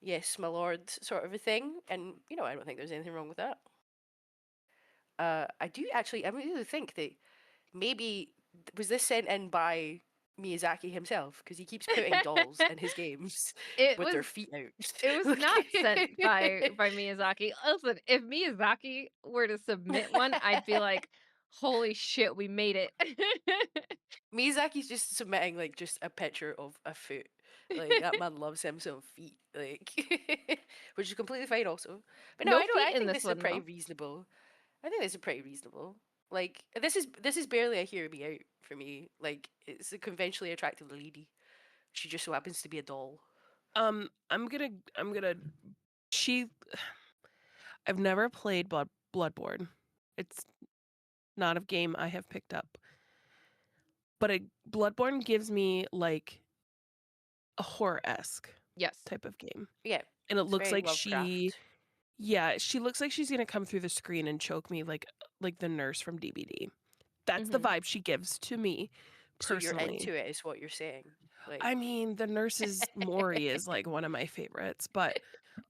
yes, my lord sort of a thing. And I don't think there's anything wrong with that. I do actually. I really think that maybe was this sent in by Miyazaki himself because he keeps putting dolls in his games It with their was feet out. it was Like- not sent by Miyazaki. Listen, if Miyazaki were to submit one, I'd be like, "Holy shit, we made it." Miyazaki's just submitting like just a picture of a foot. Like that man loves him some feet, like which is completely fine also. But no, No I don't. feet I in think this this is a one pretty though. reasonable. I think this is pretty reasonable. Like this is barely a hear me out for me. Like it's a conventionally attractive lady. She just so happens to be a doll. I'm gonna. She. I've never played Bloodborne. It's not a game I have picked up, but Bloodborne gives me like a horror-esque Yes. type of game, Yeah, and it it's looks very like she. Lovecraft. Yeah, she looks like she's gonna come through the screen and choke me like the nurse from DBD. That's the Mhm. vibe she gives to me, So you're personally. into it, is what you're saying. Like, I mean, the nurse's Mori is like one of my favorites, but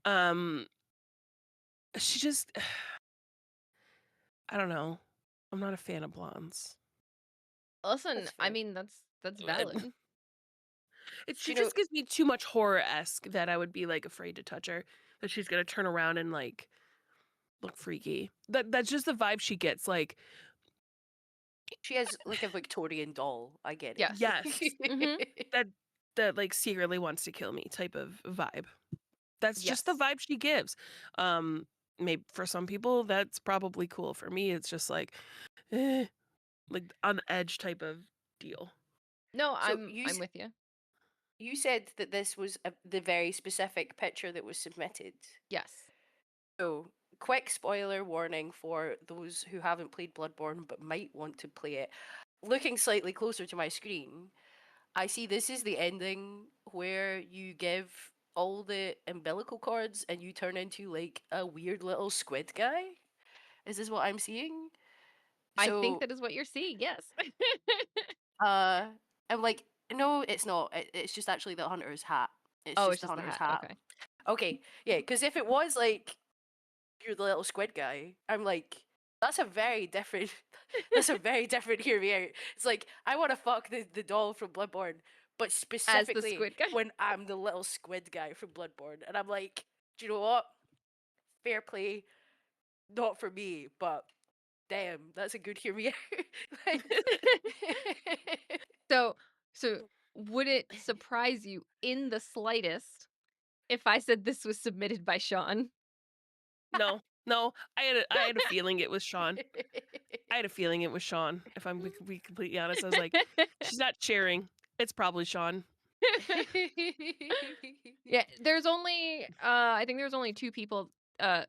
um, she just I don't know. I'm not a fan of blondes. Listen, that's I fair. mean that's Uh, valid. She You know, just gives me too much horror-esque that I would be like afraid to touch her. That she's gonna turn around and like look freaky. That's just the vibe she gets. Like, she has like a Victorian doll. I get Yes. yes, Mhm. it. that that like secretly wants to kill me type of vibe. That's just the Yes. vibe she gives. Maybe for some people that's probably cool. For me, it's just eh, like on the edge type of deal. No, So I'm with you. you said that this was the very specific picture that was submitted. Yes. So, quick spoiler warning for those who haven't played Bloodborne but might want to play it. Looking slightly closer to my screen, I see this is the ending where you give all the umbilical cords and you turn into like a weird little squid guy. Is this what I'm seeing? I think So, that is what you're seeing. Yes. uh, I'm like, no, it's not. It's just actually the hunter's hat. It's Oh, just it's the just the hunter's hat. hat. Okay. Okay, yeah, because if it was like you're the little squid guy, I'm like, that's a very different. That's a very different hear me out. It's like I want to fuck the doll from Bloodborne, but As the specifically squid guy. when I'm the little squid guy from Bloodborne, and I'm like, do you know what? Fair play, not for me, but damn, that's a good hear me out. Like- So, so would it surprise you in the slightest if I said this was submitted by Sean? No, no, I had a feeling it was Sean. I had a feeling it was Sean. If I'm to be completely honest, I was like, she's not sharing. It's probably Sean. Yeah, there's only I think there's only two people uh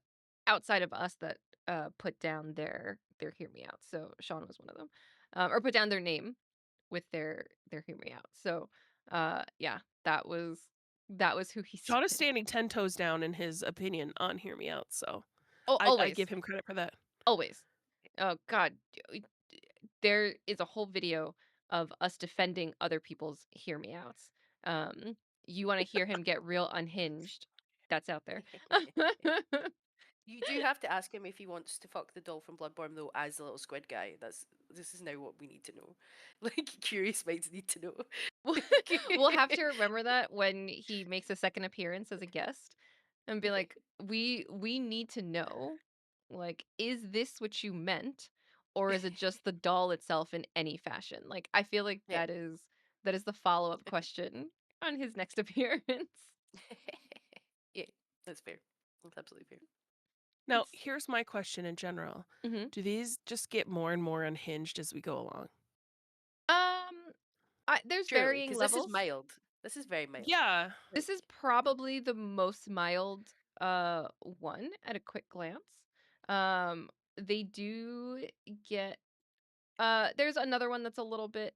outside of us that put down their hear me out. So Sean was one of them. Or put down their name with their hear me out. So yeah, that was who he Sean is submitted. standing 10 toes down in his opinion on Hear Me Out, so Oh, I always. give him credit for that. Always. Oh god, there is a whole video of us defending other people's hear me outs. Um you want to hear him get real unhinged. That's out there. You do have to ask him if he wants to fuck the doll from Bloodborne though as the little squid guy. This is now what we need to know. Like curious minds need to know. We'll we'll have to remember that when he makes a second appearance as a guest and be like, we need to know, like, is this what you meant? Or is it just the doll itself in any fashion? Like, I feel like Yeah. that is the follow-up question on his next appearance. Yeah, that's fair. That's absolutely fair. Now, here's my question in general. Mhm. Do these just get more and more unhinged as we go along? There's Surely, varying because this is levels. mild. This is very mild. Yeah. This is probably the most mild one at a quick glance. Um they do get there's another one that's a little bit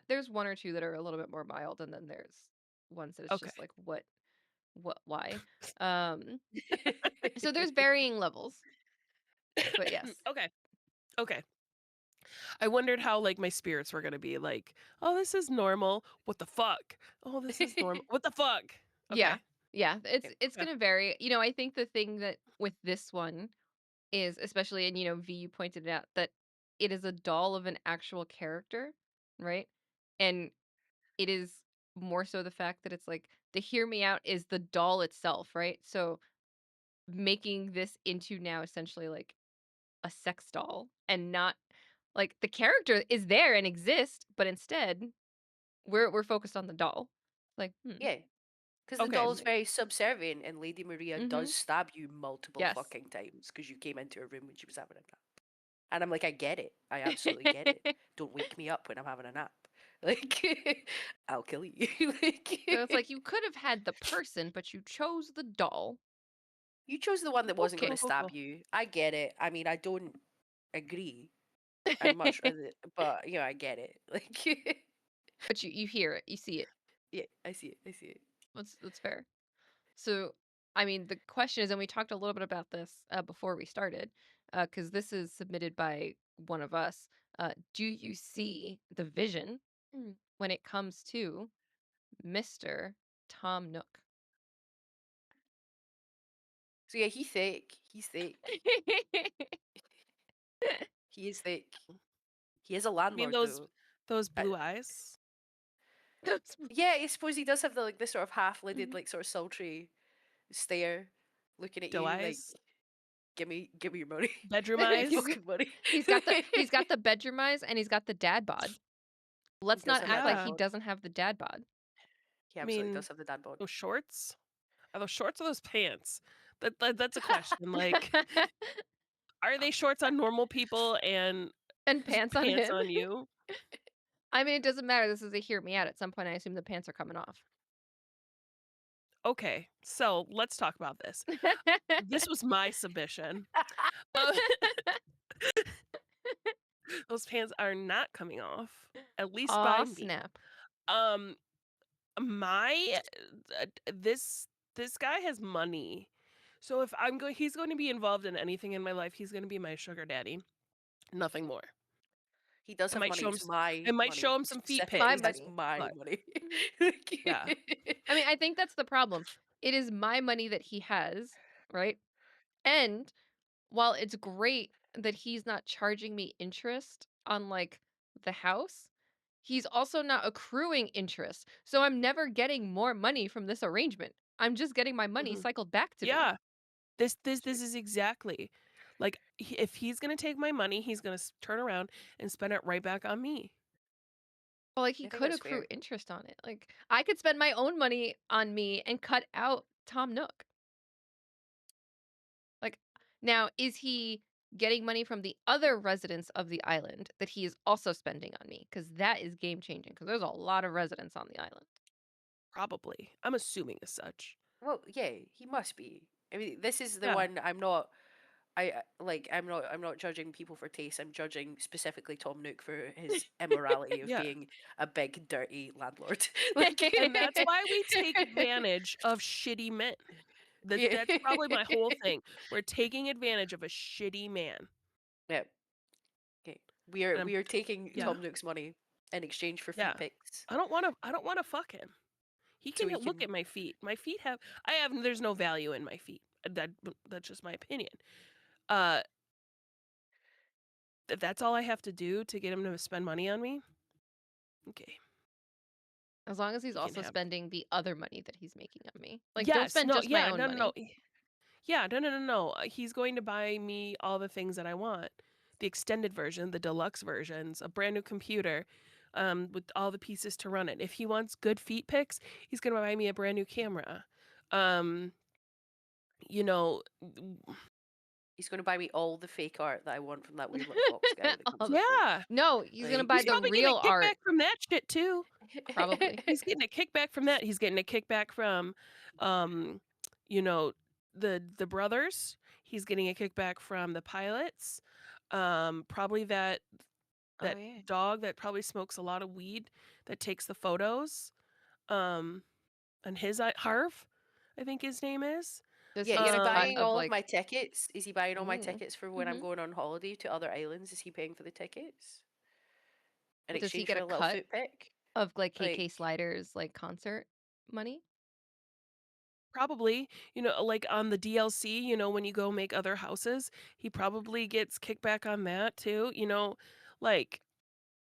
there's one or two that are a little bit more mild, and then there's ones that it's Okay. just like why. Um so there's varying levels. But yes. Okay. Okay. I wondered how like my spirits were gonna be like, oh, this is normal. What the fuck? Oh, this is normal. What the fuck? Yeah. Okay. Yeah, Yeah. it's Okay. going to vary. You know, I think the thing that with this one is, especially, and you know, V, you pointed it out, that it is a doll of an actual character, right? And it is more so the fact that it's like the hear me out is the doll itself, right? So making this into now essentially like a sex doll, and not like the character is there and exists, but instead we're focused on the doll. Like, Yeah, because the Okay. doll's very subservient, and Lady Maria mm-hmm. does stab you multiple Yes. fucking times because you came into her room when she was having a nap. And I'm like, I get it. I absolutely get it. Don't wake me up when I'm having a nap. Like, I'll kill you. Like, So it's like you could have had the person, but you chose the doll. you chose the one that Cool, wasn't cool, going Okay. to cool, stab cool. you. I get it. I mean, I don't agree. I'd much rather, but I get it. Like, But you hear it, you see it. yeah, I see it. I see it. That's fair. So, I mean, the question is, and we talked a little bit about this before we started, because this is submitted by one of us. Do you see the vision when it comes to Mr. Tom Nook? So yeah, he's thick. He's thick. He is thick. He is a I mean landlord though. those I, blue eyes. That's- yeah, I suppose he does have the like this sort of half-lidded, Mhm. like sort of sultry stare, looking at Doe you like, eyes. give me your money, Bedroom give me your eyes. fucking money. He's got the bedroom eyes, and he's got the dad bod. let's not does have act that like dad he Yeah. bod. doesn't have the dad bod. He I absolutely mean, does have the dad bod. those shorts? Are those shorts or those pants? That's a question. Like, are they shorts on normal people and And pants on pants him. on you? I mean, it doesn't matter. This is a hear me out. At some point, I assume the pants are coming off. Okay, so let's talk about this. This was my submission. Uh, those pants are not coming off, at least Aw, by me. snap. Um, my this guy has money. So if he's going to be involved in anything in my life, he's going to be my sugar daddy. Nothing more. He does I have might money. show him It's my I might money. show him some feet My Specifically, pics, it's money. my but money. yeah. I mean, I think that's the problem. It is my money that he has, right? And while it's great that he's not charging me interest on like the house, he's also not accruing interest. So I'm never getting more money from this arrangement. I'm just getting my money Mhm. cycled back to me. Yeah. This is exactly like if he's gonna take my money, he's gonna turn around and spend it right back on me. But like he I think could that's accrue fair. interest on it. Like I could spend my own money on me and cut out Tom Nook. Like, now, is he getting money from the other residents of the island that he is also spending on me? Because that is game changing. Because there's a lot of residents on the island. Probably. I'm assuming as such. Well, yeah, he must be. I mean, this is the Yeah. one I'm not. I'm not judging people for taste. I'm judging specifically Tom Nook for his immorality of Yeah. being a big dirty landlord. Like, And that's why we take advantage of shitty men. That's probably my whole thing. We're taking advantage of a shitty man. Yeah. Okay. And We are taking yeah. Tom Nook's money in exchange for Yeah. feet pics. I don't want to fuck him. He So can he look can. at my feet. My feet have there's no value in my feet. That's just my opinion. Uh that's all I have to do to get him to spend money on me. Okay. As long as he's He can also have spending the other money that he's making on me. Like, don't Yes, spend no, just my yeah, own no, no, no. money. Yeah, no, no, no, no. He's going to buy me all the things that I want. The extended version, the deluxe versions, a brand new computer, with all the pieces to run it. If he wants good feet pics, he's gonna buy me a brand new camera. Um, you know, He's going to buy me all the fake art that I want from that weird little fox guy that comes All to the- the boat. yeah, No, he's going to Like, buy he's the probably getting real a art. kickback from that shit too. Probably. He's getting a kickback from that. He's getting a kickback from, um, you know, the brothers. He's getting a kickback from the pilots. Probably that Oh, that yeah. dog that probably smokes a lot of weed that takes the photos. Um, and his Harv, I think his name is. Does yeah, he is get he a cut buying of all of my like, tickets? Is he buying all my mm, tickets for when I'm hmm going on holiday to other islands? Is he paying for the tickets in does he exchange get for a a little cut foot pic? of like Like, KK Slider's like concert money? Probably, like on the DLC, when you go make other houses, he probably gets kickback on that too. Like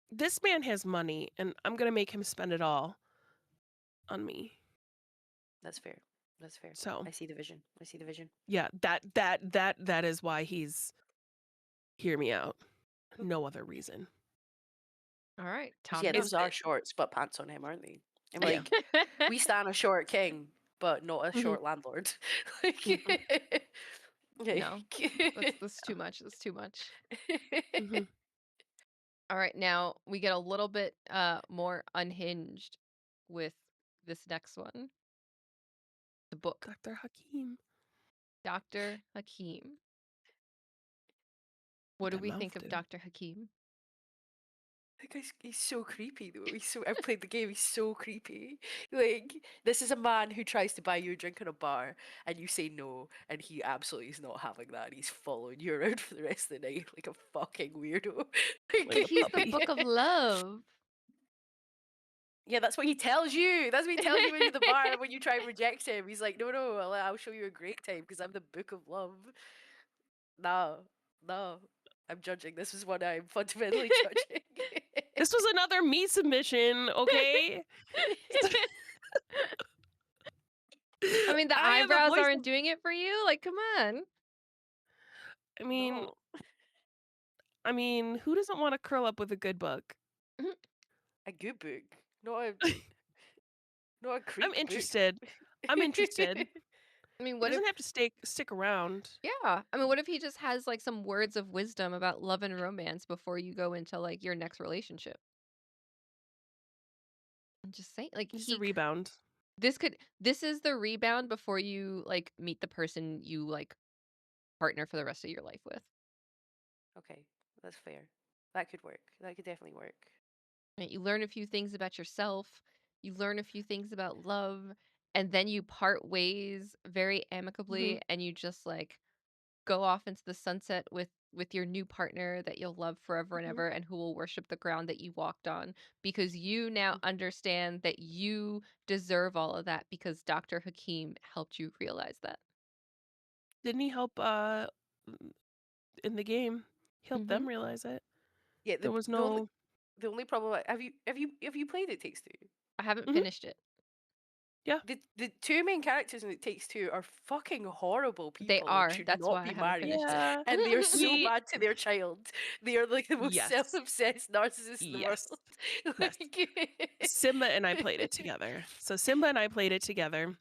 this man has money and I'm gonna make him spend it all on me. that's fair. That's fair. So I see the vision. I see the vision. yeah, that is why he's hear me out. No other reason. All right, 'Cause, Tom yeah, Nook. those are shorts, but pants on him, aren't they? I'm Yeah. like, we stand a short king, but not a Mhm. short landlord. Like, No, that's like- too much. That's too much. Mhm. All right, now we get a little bit more unhinged with this next one. The book, Dr. Hakim. Dr. Hakim. What do That we mouth think of do. Dr. Hakim? That guy's he's so creepy though. I've played the game, he's so creepy. Like, this is a man who tries to buy you a drink in a bar and you say no, and he absolutely is not having that, and he's following you around for the rest of the night like a fucking weirdo. Like But a he's the puppy. book of love. Yeah, that's what he tells you. That's what he tells you when you're at the bar when you try and reject him. He's like, no, no, I'll show you a great time because I'm the book of love. No, no, I'm judging. This is what I'm fundamentally judging. This was another me submission, okay? I mean, the I am the eyebrows voice aren't of doing it for you. Like, come on. I mean, No. who doesn't want to curl up with a good book? A good book, not a not a I'm creep book. interested. I'm interested. I mean, He what if doesn't have to stick around. yeah, I mean, what if he just has, like, some words of wisdom about love and romance before you go into, like, your next relationship? I'm just saying, like, Just a rebound. this is the rebound before you, like, meet the person you, like, partner for the rest of your life with. Okay, that's fair. That could work. That could definitely work. Right? You learn a few things about yourself, you learn a few things about love, and then you part ways very Mhm. amicably and you just like go off into the sunset with your new partner that you'll love forever and Mhm. ever and who will worship the ground that you walked on because you now Mhm. understand that you deserve all of that because Dr. Hakim helped you realize that. Didn't he help in the game? He helped Mhm. them realize it. Yeah, There was the only no the only problem have you played It Takes Two? I haven't Mhm. finished it. Yeah. The two main characters in It Takes Two are fucking horrible They people and are. should That's not why I be haven't married. finished it. Yeah. And they are so We bad to their child. They are like the most yes. self-obsessed narcissists in the world. Yes. Yes. Like Simba and I played it together. So Simba and I played it together.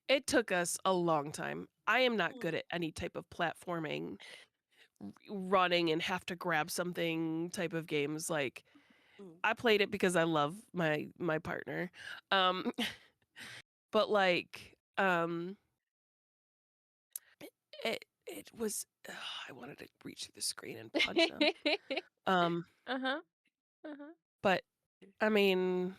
It took us a long time. I am not good at any type of platforming, running and have to grab something type of games. Like Mm. I played it because I love my partner. Um but like it was I wanted to reach through the screen and punch him. Um Uh-huh. Uh-huh. but I mean,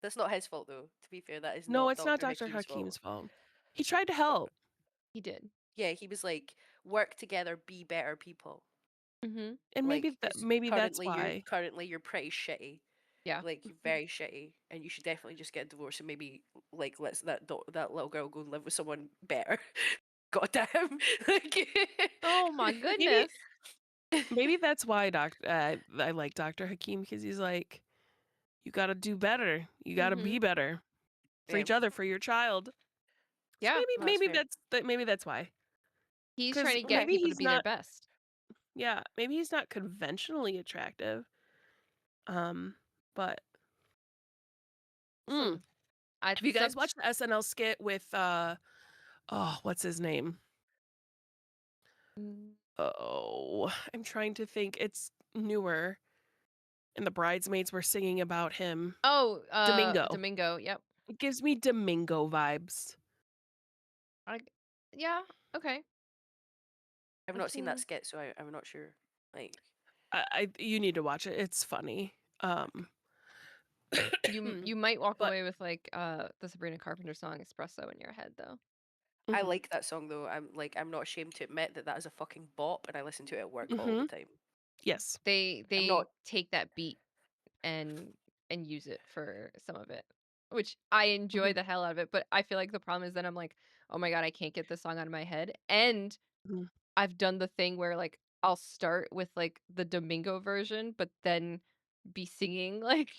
That's not his fault though. To be fair, that is no, not it's not Dr. Dr. Hakim's Hakim's fault. fault. He tried to help. He did. Yeah, he was like, work together, be better people. Mhm. And Like, because maybe that's why. currently you're pretty shitty. Yeah. Like you're very shitty, and you should definitely just get divorced and maybe like let that little girl go and live with someone better. Goddamn, like Oh my Maybe goodness. maybe that's why I like Dr. Hakim because he's like, you got to do better. You got to be Mhm. better for yeah, each other, for your child. So Yeah. that's fair. maybe that's why. He's trying Because to get Okay, maybe people to he's be their not. best. Yeah, maybe he's not conventionally attractive. Um, but hmm. mm. I Have you some guys watched the SNL skit with oh, what's his name? Mm. Oh, I'm trying to think. It's newer, and the bridesmaids were singing about him. Oh, Domingo. Domingo. Yep. It gives me Domingo vibes. I yeah. Okay. I've I've not seen that seen skit, so I'm not sure. Like, I you need to watch it. It's funny. you might walk but away with like the Sabrina Carpenter song Espresso in your head though. I mhm, like that song though. I'm not ashamed to admit that that is a fucking bop, and I listen to it at work all the mhm, time. yes, I'm They not. take that beat and use it for some of it, which I enjoy mhm, the hell out of it, but I feel like the problem is that I'm like, "Oh my god, I can't get this song out of my head." And mhm. I've done the thing where, like, I'll start with, like, the Domingo version, but then be singing, like,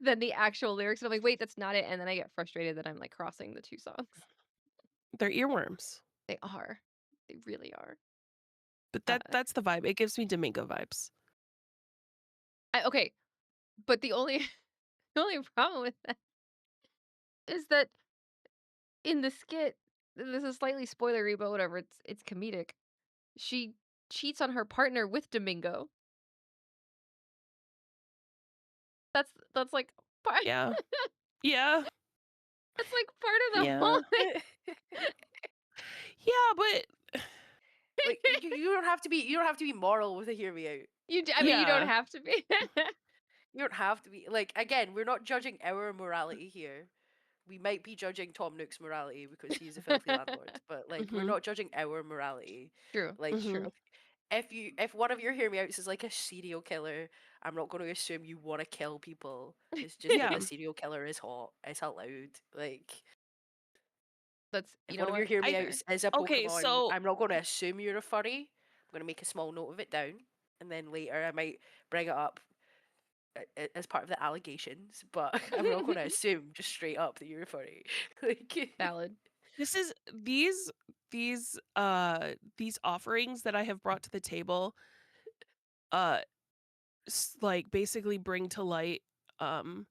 then the actual lyrics, and I'm like, "Wait, that's not it," and then I get frustrated that I'm, like, crossing the 2 songs. They're earworms. They are. They really are. But Uh, that's the vibe. It gives me Domingo vibes. okay, but the only the only problem with that is that in the skit, this is slightly spoilery, but whatever, it's comedic. She cheats on her partner with Domingo. That's, like, part Yeah. Yeah. that's, like, part of the whole Yeah. Yeah, but Like you you don't have to be moral with a hear me out. I mean, you Like don't yeah. have to be. you don't have to be like again, we're not judging our morality here. We might be judging Tom Nook's morality because he is a filthy landlord, but like we're Mhm. not judging our morality. True, Like it's true. Mhm. if one of your hear me outs is like a serial killer, I'm not going to assume you want to kill people. It's just that Yeah. the serial killer is hot. It's allowed. Like That's if you one know of your what? hear me I Fair. outs is a okay, Pokemon, so I'm not going to assume you're a furry. I'm going to make a small note of it down, and then later I might bring it up as part of the allegations. But I'm not going to assume just straight up that you're a furry. Like Valid. this is these offerings that I have brought to the table uh like basically bring to light um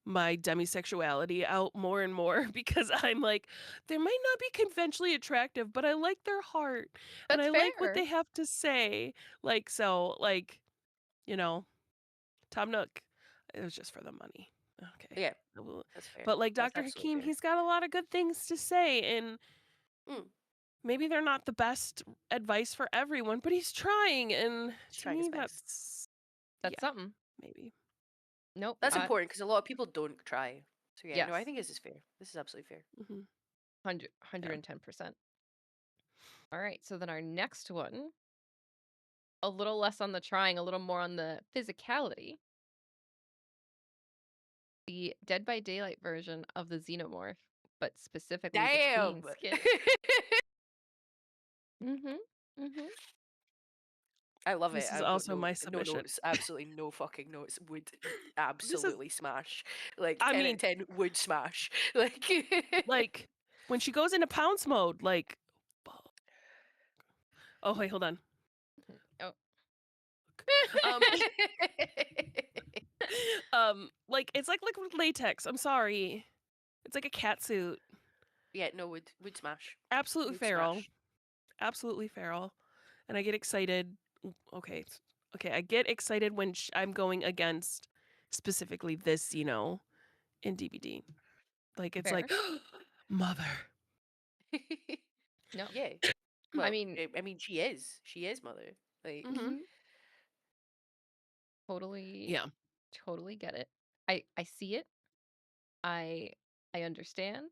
my demisexuality out more and more because I'm like, they might not be conventionally attractive, but I like their heart and That's I like what fair. they have to say. Like, so, like, you know, Tom Nook, it was just for the money. Okay. Yeah, I will- that's fair. But like That's Dr. absolutely Hakeem, fair. he's got a lot of good things to say, and Mm, maybe they're not the best advice for everyone, but he's trying. And he's to trying his me, best. that's, That's yeah, something. maybe. Nope. That's important because a lot of people don't try. So yeah, no, I Yes. think this is fair. This is absolutely fair. Hmm. 110%. All right. So then our next one, a little less on the trying, a little more on the physicality. The Dead by Daylight version of the Xenomorph, but specifically the Damn. queen skin. Mm-hmm. Mm-hmm. I love it. This is I've got also no my no submission. notes. Absolutely no fucking notes. Would This is, absolutely smash. Like I 10 out mean, of 10 would smash. Like like when she goes into pounce mode, like, fuck. Oh wait, hold on. Oh. Um, like it's like liquid latex. I'm sorry, it's like a cat suit. yeah, no, would smash. Absolutely Would feral. smash. Absolutely feral. And I get excited. Okay, okay, I get excited when I'm going against specifically this, in DBD. Like it's like, Fair. mother. No. Yeah. I Well, mean, I mean, she is. She is mother. Like, Hmm. mhm, totally, Yeah. totally get it. I see it. I I understand.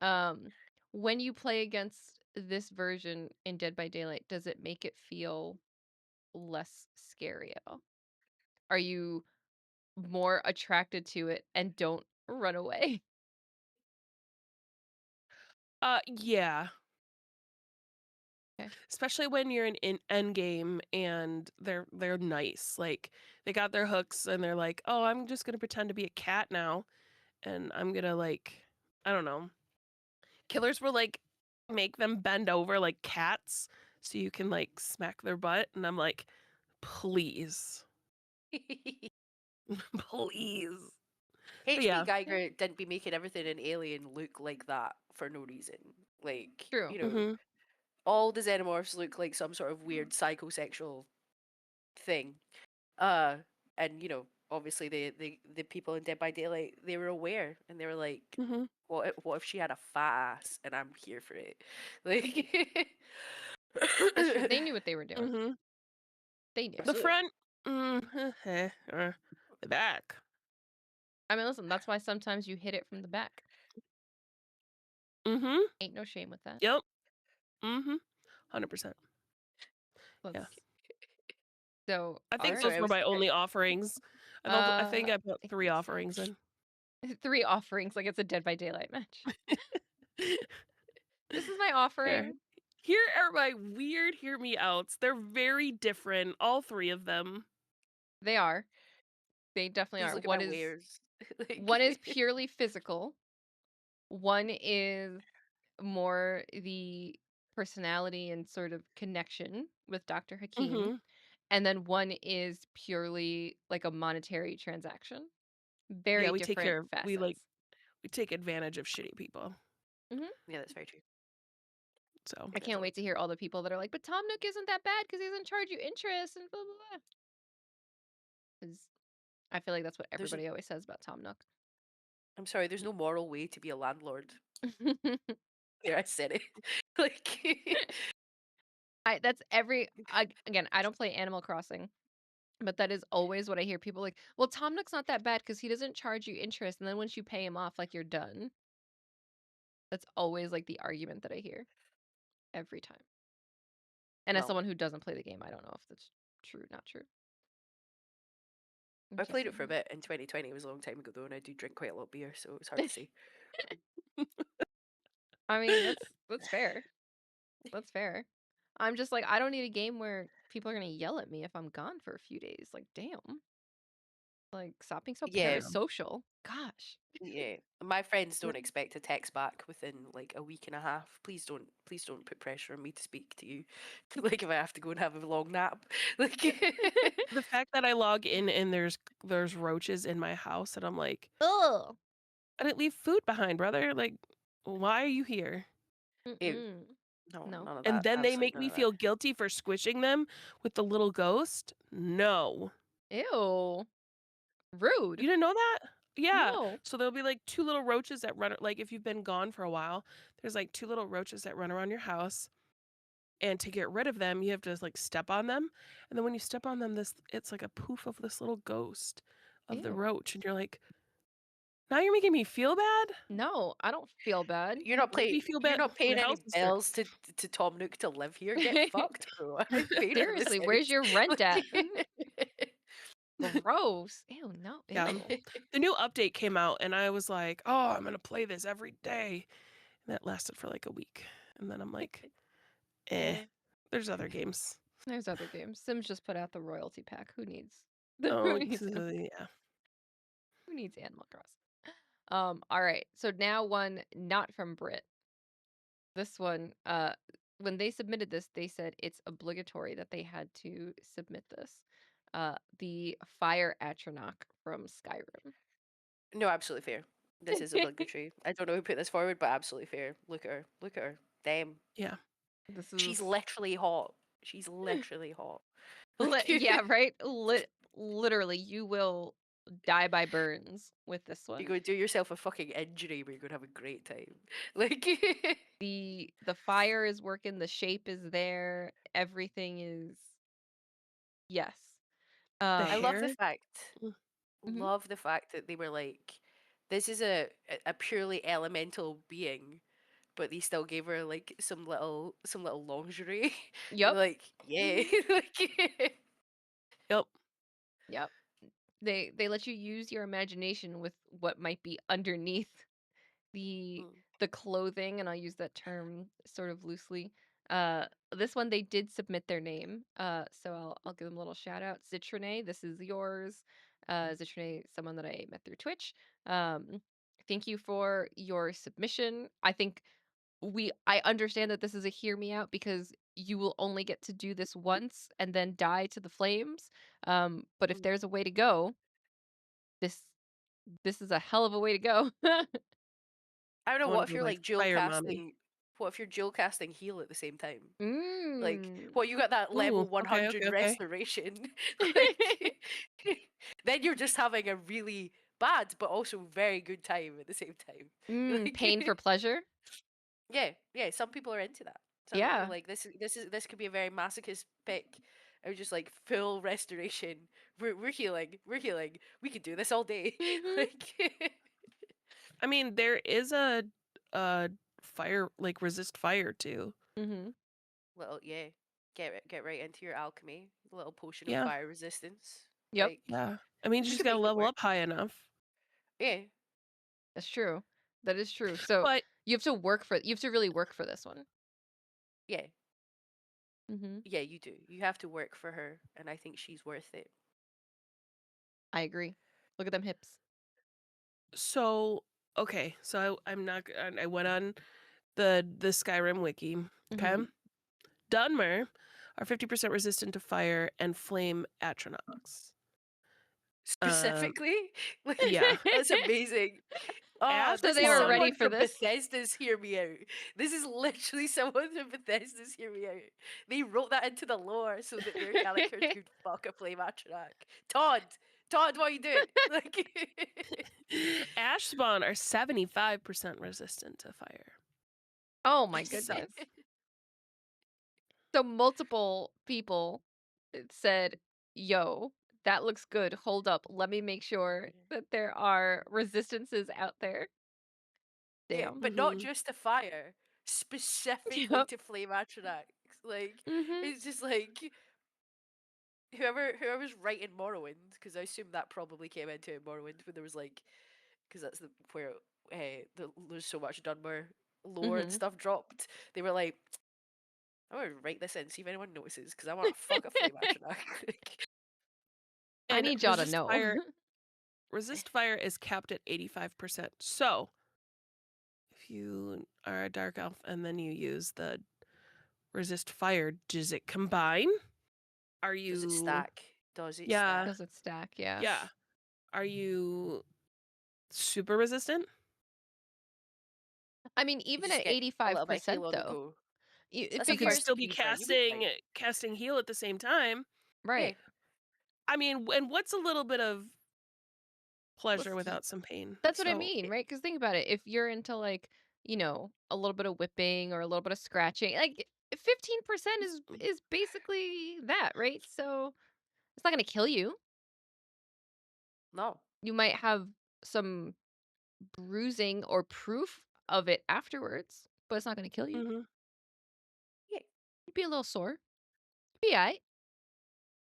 Um, when you play against this version in Dead by Daylight, does it make it feel less scary at all? Are you more attracted to it and don't run away? Yeah. Okay. Especially when you're in end game and they're nice. Like they got their hooks and they're like, "Oh, I'm just going to pretend to be a cat now and I'm going to like I don't know. Killers will like make them bend over like cats so you can like smack their butt and I'm like, "Please. Please." But HB yeah. Geiger didn't be making everything in Alien look like that for no reason. Like, True. Mhm. all the xenomorphs look like some sort of weird psychosexual thing. Uh, and obviously the people in Dead by Daylight, they were aware and they were like, Mhm. what if she had a fat ass and I'm here for it? Like, That's true. They knew what they were doing. Mhm. They knew. The absolutely. front the back. I mean, listen, that's why sometimes you hit it from the back. Mhm. Ain't no shame with that. Yep. Mhm. 100%. Let's Yeah. so I all think I'm right. sorry, those I were was my only offerings. I think I put I 3 think so. offerings in. 3 offerings like it's a Dead by Daylight match. This is my Here. offering. Here are my weird hear me outs. They're very different, all 3 of them. They are. They definitely please are. look at my wares. One is Like, purely physical. One is more the personality and sort of connection with Dr. Hakim. Mhm. And then one is purely like a monetary transaction. Yeah, Very different facets. we take advantage of shitty people. Hmm. yeah, that's very true. So, I can't wait to hear all the people that are like, but Tom Nook isn't that bad because he doesn't charge you interest and blah, blah, blah. 'Cause I feel like that's what There's, everybody always says about Tom Nook. I'm sorry, there's no moral way to be a landlord. There, I said it. Like, That's again, I don't play Animal Crossing, but that is always what I hear people like, well, Tom Nook's not that bad because he doesn't charge you interest. And then once you pay him off, like you're done. That's always like the argument that I hear every time. And as well, someone who doesn't play the game, I don't know if that's true, not true. I'm I just played it for a saying. bit in 2020. It was a long time ago though, and I do drink quite a lot of beer, so it's hard to say. I mean, that's fair. That's fair. I'm just like, I don't need a game where people are gonna yell at me if I'm gone for a few days. Like, damn. Like, stop being so Yeah, parasocial. Gosh. yeah. My friends Yep. don't expect a text back within like a week and a half. Please don't put pressure on me to speak to you. Like if I have to go and have a long nap. Like The fact that I log in and there's roaches in my house and I'm like, Ugh. I didn't leave food behind, brother. Like, why are you here? ew. Mm-mm. No, No. none of And that. then they Absolutely make none me of that. feel guilty for squishing them with the little ghost. No. Ew. You Rude. didn't know that? Yeah. No. So there'll be like two little roaches that run, like if you've been gone for a while, there's like two little roaches that run around your house. And to get rid of them, you have to like step on them. And then when you step on them, it's like a poof of this little ghost of the Ew. roach. And you're like, now you're making me feel bad? No, I don't feel bad. Make me feel You're bad. not My paying any house is dirty. bells to Tom Nook to live here. Get fucked, bro. I paid for this Seriously, where's house. your rent at? Like- Gross. Ew, no. Yeah. Ew. The new update came out and I was like, oh, I'm going to play this every day. And that lasted for like a week. And then I'm like, Yeah. there's other games. There's other games. Sims just put out the royalty pack. Who needs? Oh, Who needs? yeah. Who needs Animal Crossing? All right. So now one not from Brit. This one, when they submitted this, they said it's obligatory that they had to submit this. The Fire Atronach from Skyrim. No, absolutely fair. This is obligatory. I don't know who put this forward, but absolutely fair. Look at her. Look at her. Damn. Yeah. This She's is literally hot. She's literally hot. Like, yeah, right? Literally, you will die by burns with this one. you're going to do yourself a fucking injury, but you're going to have a great time. Like, The fire is working, the shape is there, everything is yes. The I love the hair. fact, Mm. Mhm. love the fact that they were like, this is a purely elemental being, but they still gave her like some little lingerie. Yep. Like, yeah. Like, Yep. Yep. They let you use your imagination with what might be underneath the mm, the clothing, and I'll use that term sort of loosely. This one they did submit their name, so I'll give them a little shout out. Zitrine, this is yours. Zitrine, someone that I met through Twitch. Um, thank you for your submission. I understand that this is a hear me out because you will only get to do this once and then die to the flames. But if mm. there's a way to go, this this is a hell of a way to go. I don't I know. want What to if be you're like like dual Fire Mommy. casting? What if you're dual casting heal at the same time? Like, Mm. what you got that Ooh, level okay, 100 okay, okay. restoration? Like, then you're just having a really bad but also very good time at the same time. Pain for Like, pleasure. yeah, yeah. Some people are into that. Some people are Yeah. like this could be a very masochist pick. I was just like full restoration. We're healing. We're healing. We could do this all day. Mhm. Like, I mean, there is a fire, like resist fire too. Mhm. little yeah. Get right into your alchemy. A little potion of Yeah. fire resistance. Yep. Like, Yeah. I mean, you we just could gotta make it level work. up high enough. Yeah. That's true. That is true. So But you have to really work for this one. Yeah. Mhm. Yeah, you do. You have to work for her, and I think she's worth it. I agree. Look at them hips. so okay, so I'm not. I went on the Skyrim wiki. Okay, Mhm. Dunmer are 50% resistant to fire and flame atronachs. Specifically, like, Yeah. that's amazing. Oh, Ash So this they is were Spawn. ready someone for from this. Bethesda's Hear Me Out. This is literally someone from Bethesda's Hear Me Out. They wrote that into the lore so that their characters could fuck a flame atronach. Todd, what are you doing? Like, Ash spawn are 75% resistant to fire. Oh my So- goodness. So multiple people said, "Yo, that looks good. Hold up. Let me make sure that there are resistances out there." yeah, Damn. but not Mhm. just to fire, specifically Yep. to flame atronach. Like, Mhm. it's just like whoever's writing Morrowind, because I assume that probably came into Morrowind when there was like, because that's where there's so much Dunmer lore and Mhm. stuff dropped. They were like, I want to write this in, see if anyone notices, because I want to fuck a flame atronach. Like, I And need y'all to resist know. fire resist fire is capped at 85%. So if you are a dark elf and then you use the resist fire, does it combine? Are Does it you stack? Does it Yeah. stack? Does it stack? Yeah. Yeah. Are you super resistant? I mean, You even just at get a little bit 85% heal on the though, go. it That's a You can figures first still be creeper. You'll be fine. casting heal at the same time. Yeah. right. I mean, and what's a little bit of pleasure Let's- without some pain? That's what I So, mean, right? Because think about it. If you're into like, a little bit of whipping or a little bit of scratching, like 15% is basically that, right? So it's not gonna kill you. No. You might have some bruising or proof of it afterwards, but it's not gonna kill you. mhm. Yeah. You'd be a little sore. Be alright.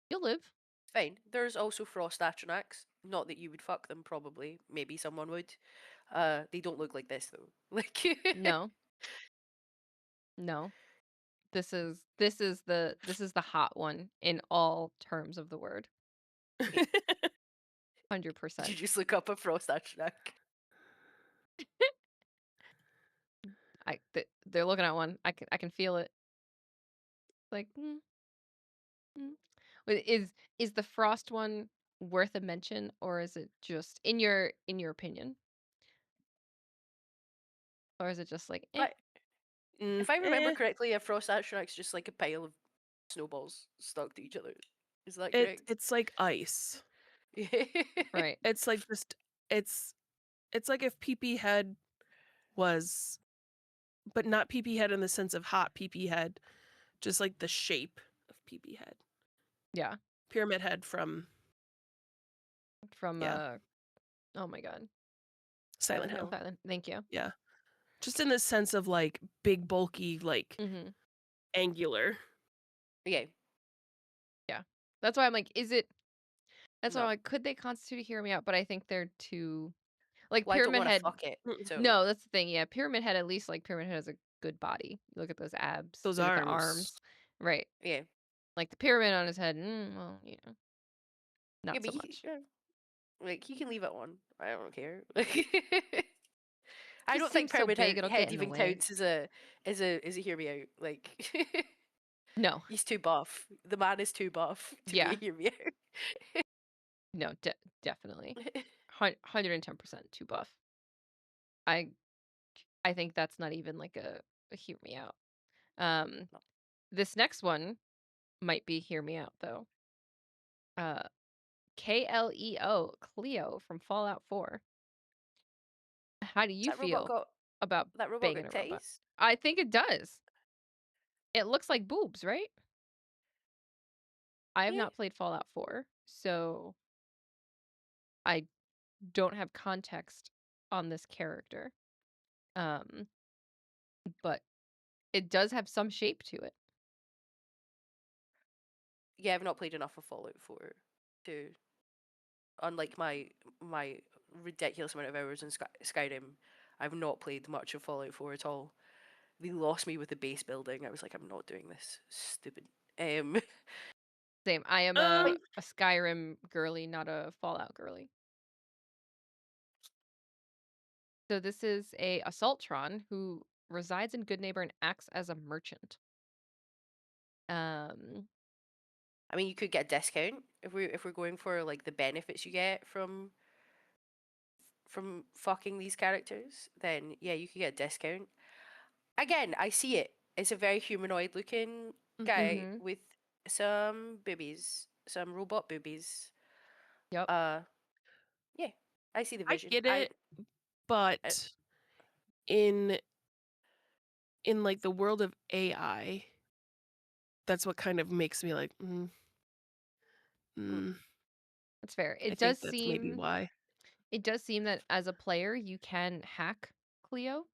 You'll live. Fine. There's also frost atronachs. Not that you would fuck them, probably. Maybe someone would. They don't look like this though. Like No, no. This is the hot one in all terms of the word. Did 100%. you just look up a frost atronach? They're looking at one. I can feel it. Like, mm. Wait, is the frost one worth a mention, or is it just in your opinion, or is it just like, eh? But if I remember Eh, correctly, a frost atronach's just like a pile of snowballs stuck to each other. Is that it correct? it's like ice. Right. It's like just it's it's like if PP head was, but not PP head in the sense of hot PP head, just like the shape of PP head. Yeah. Pyramid head from From Yeah. oh my god. Silent Silent Hill. Hill. Silent. Thank you. Yeah. Just in the sense of like big bulky like Mhm. angular. Yeah. Yeah. That's why I'm like, that's why I'm No. like, could they constitute a hear me out? But I think they're too like Well, I don't Pyramid want to Head. fuck it. Mm-mm. So No, that's the thing. Yeah, Pyramid Head, at least like Pyramid Head has a good body. Look at those abs. Those Look at the arms. arms. Right. yeah. Like the pyramid on his head. Well, not Yeah, so but much. like he can leave it on. I don't care. I Just don't think seems so Pyramid big, it'll get Head in the even way. counts as a hear me out. Like No. he's too buff. The man is too buff to be Yeah. a hear me No, definitely. out. 110% too buff. I I think that's not even like a hear me out. Um No. this next one might be hear me out though. Uh Cleo from Fallout 4. How do Has you feel about that robot banging got a robot? titties? I think it does. It looks like boobs, right? I have Yeah. not played Fallout 4, so I don't have context on this character. Um, but it does have some shape to it. Yeah, I've not played enough of Fallout 4 to unlike my ridiculous amount of hours in Skyrim. I've not played much of Fallout 4 at all. They lost me with the base building. I was like, I'm not doing this. Stupid. Same. I am Um a Skyrim girly, not a Fallout girly. So this is a Assaultron who resides in Goodneighbor and acts as a merchant. Um, I mean, you could get a discount if we're going for like the benefits you get from fucking these characters. Then yeah, you could get a discount. Again, I see it. It's a very humanoid looking guy mhm. with some boobies, some robot boobies. Yep. Yeah, I see the I vision. get I it, but in like the world of AI, that's what kind of makes me like, mm, That's fair. I think that's maybe why. It does seem that as a player you can hack Cleo.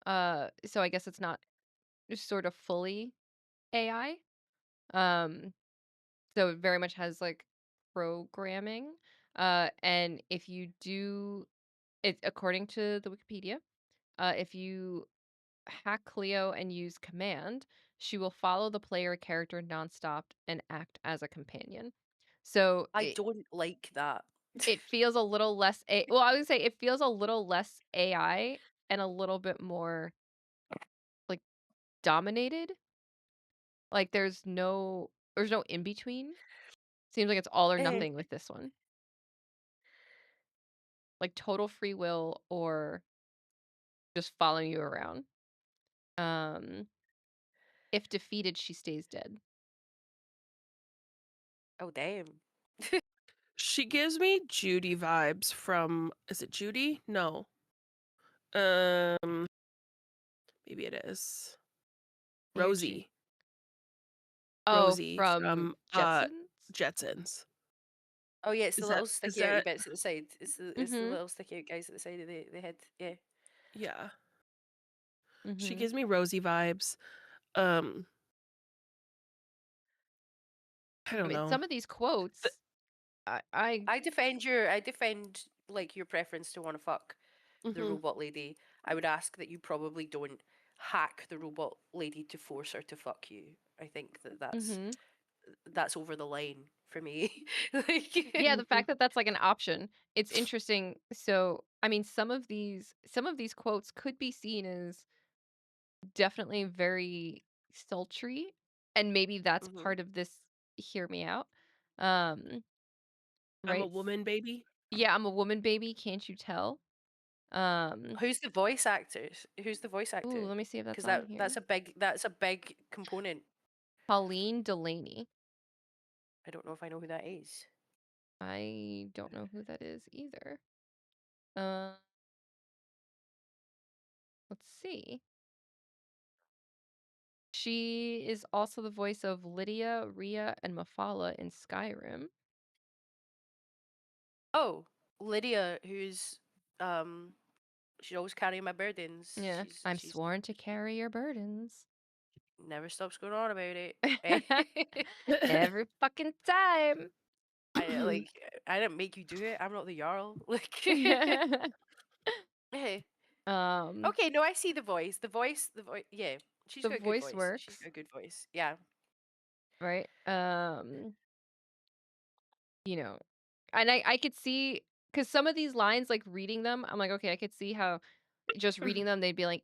So I guess it's not just sort of fully AI. Um, so it very much has like programming. And if you do it according to the Wikipedia, if you hack Cleo and use command, she will follow the player character nonstop and act as a companion. So I don't like that. It feels a little less well, I would say it feels a little less AI and a little bit more, like, dominated. Like, there's no in between. Seems like it's all or Eh, nothing with this one. Like, total free will or just following you around. Um, if defeated, she stays dead. oh damn. She gives me Judy vibes from, is it Judy? No. Um, maybe it is. Angie. Rosie. Oh, Rosie from from Jetsons? Jetsons. Oh yeah, it's the little Is sticky outy that bits at the side. It's the Mhm, little sticky out guys at the side of the head. Yeah. yeah. She mhm. gives me Rosie vibes. Um, I I don't mean, know. some of these quotes, I I defend like your preference to want to fuck the Mhm. robot lady. I would ask that you probably don't hack the robot lady to force her to fuck you. I think that that's mhm. that's over the line for me. Like Yeah, the Mhm. fact that that's, like, an option, it's interesting. So, I mean, some of these quotes could be seen as definitely very sultry, and maybe that's mhm. part of this "hear me out." Um, I'm a right? woman, baby. Yeah, "I'm a woman, baby, can't you tell?" Um, Who's the voice actors? Who's the voice ooh, actor? let me see if that's Because on that's here. a big component. Pauline Delaney. I don't know if I know who that is. I don't know who that is either. Uh, let's see. She is also the voice of Lydia, Rhea, and Mafala in Skyrim. Oh, Lydia, who's um she's always carrying my burdens. Yeah, She's I'm she's sworn to carry your burdens. never stops going on about it. Eh? Every fucking time. I like I didn't make you do it. I'm not the Jarl. Like eh. um, Okay, no, I see the voice. The voice yeah. She's the got a good voice voice. She's works, got a good voice. Yeah. right? You know, and I could see because some of these lines, like reading them, I'm like, okay, I could see how just reading them they'd be like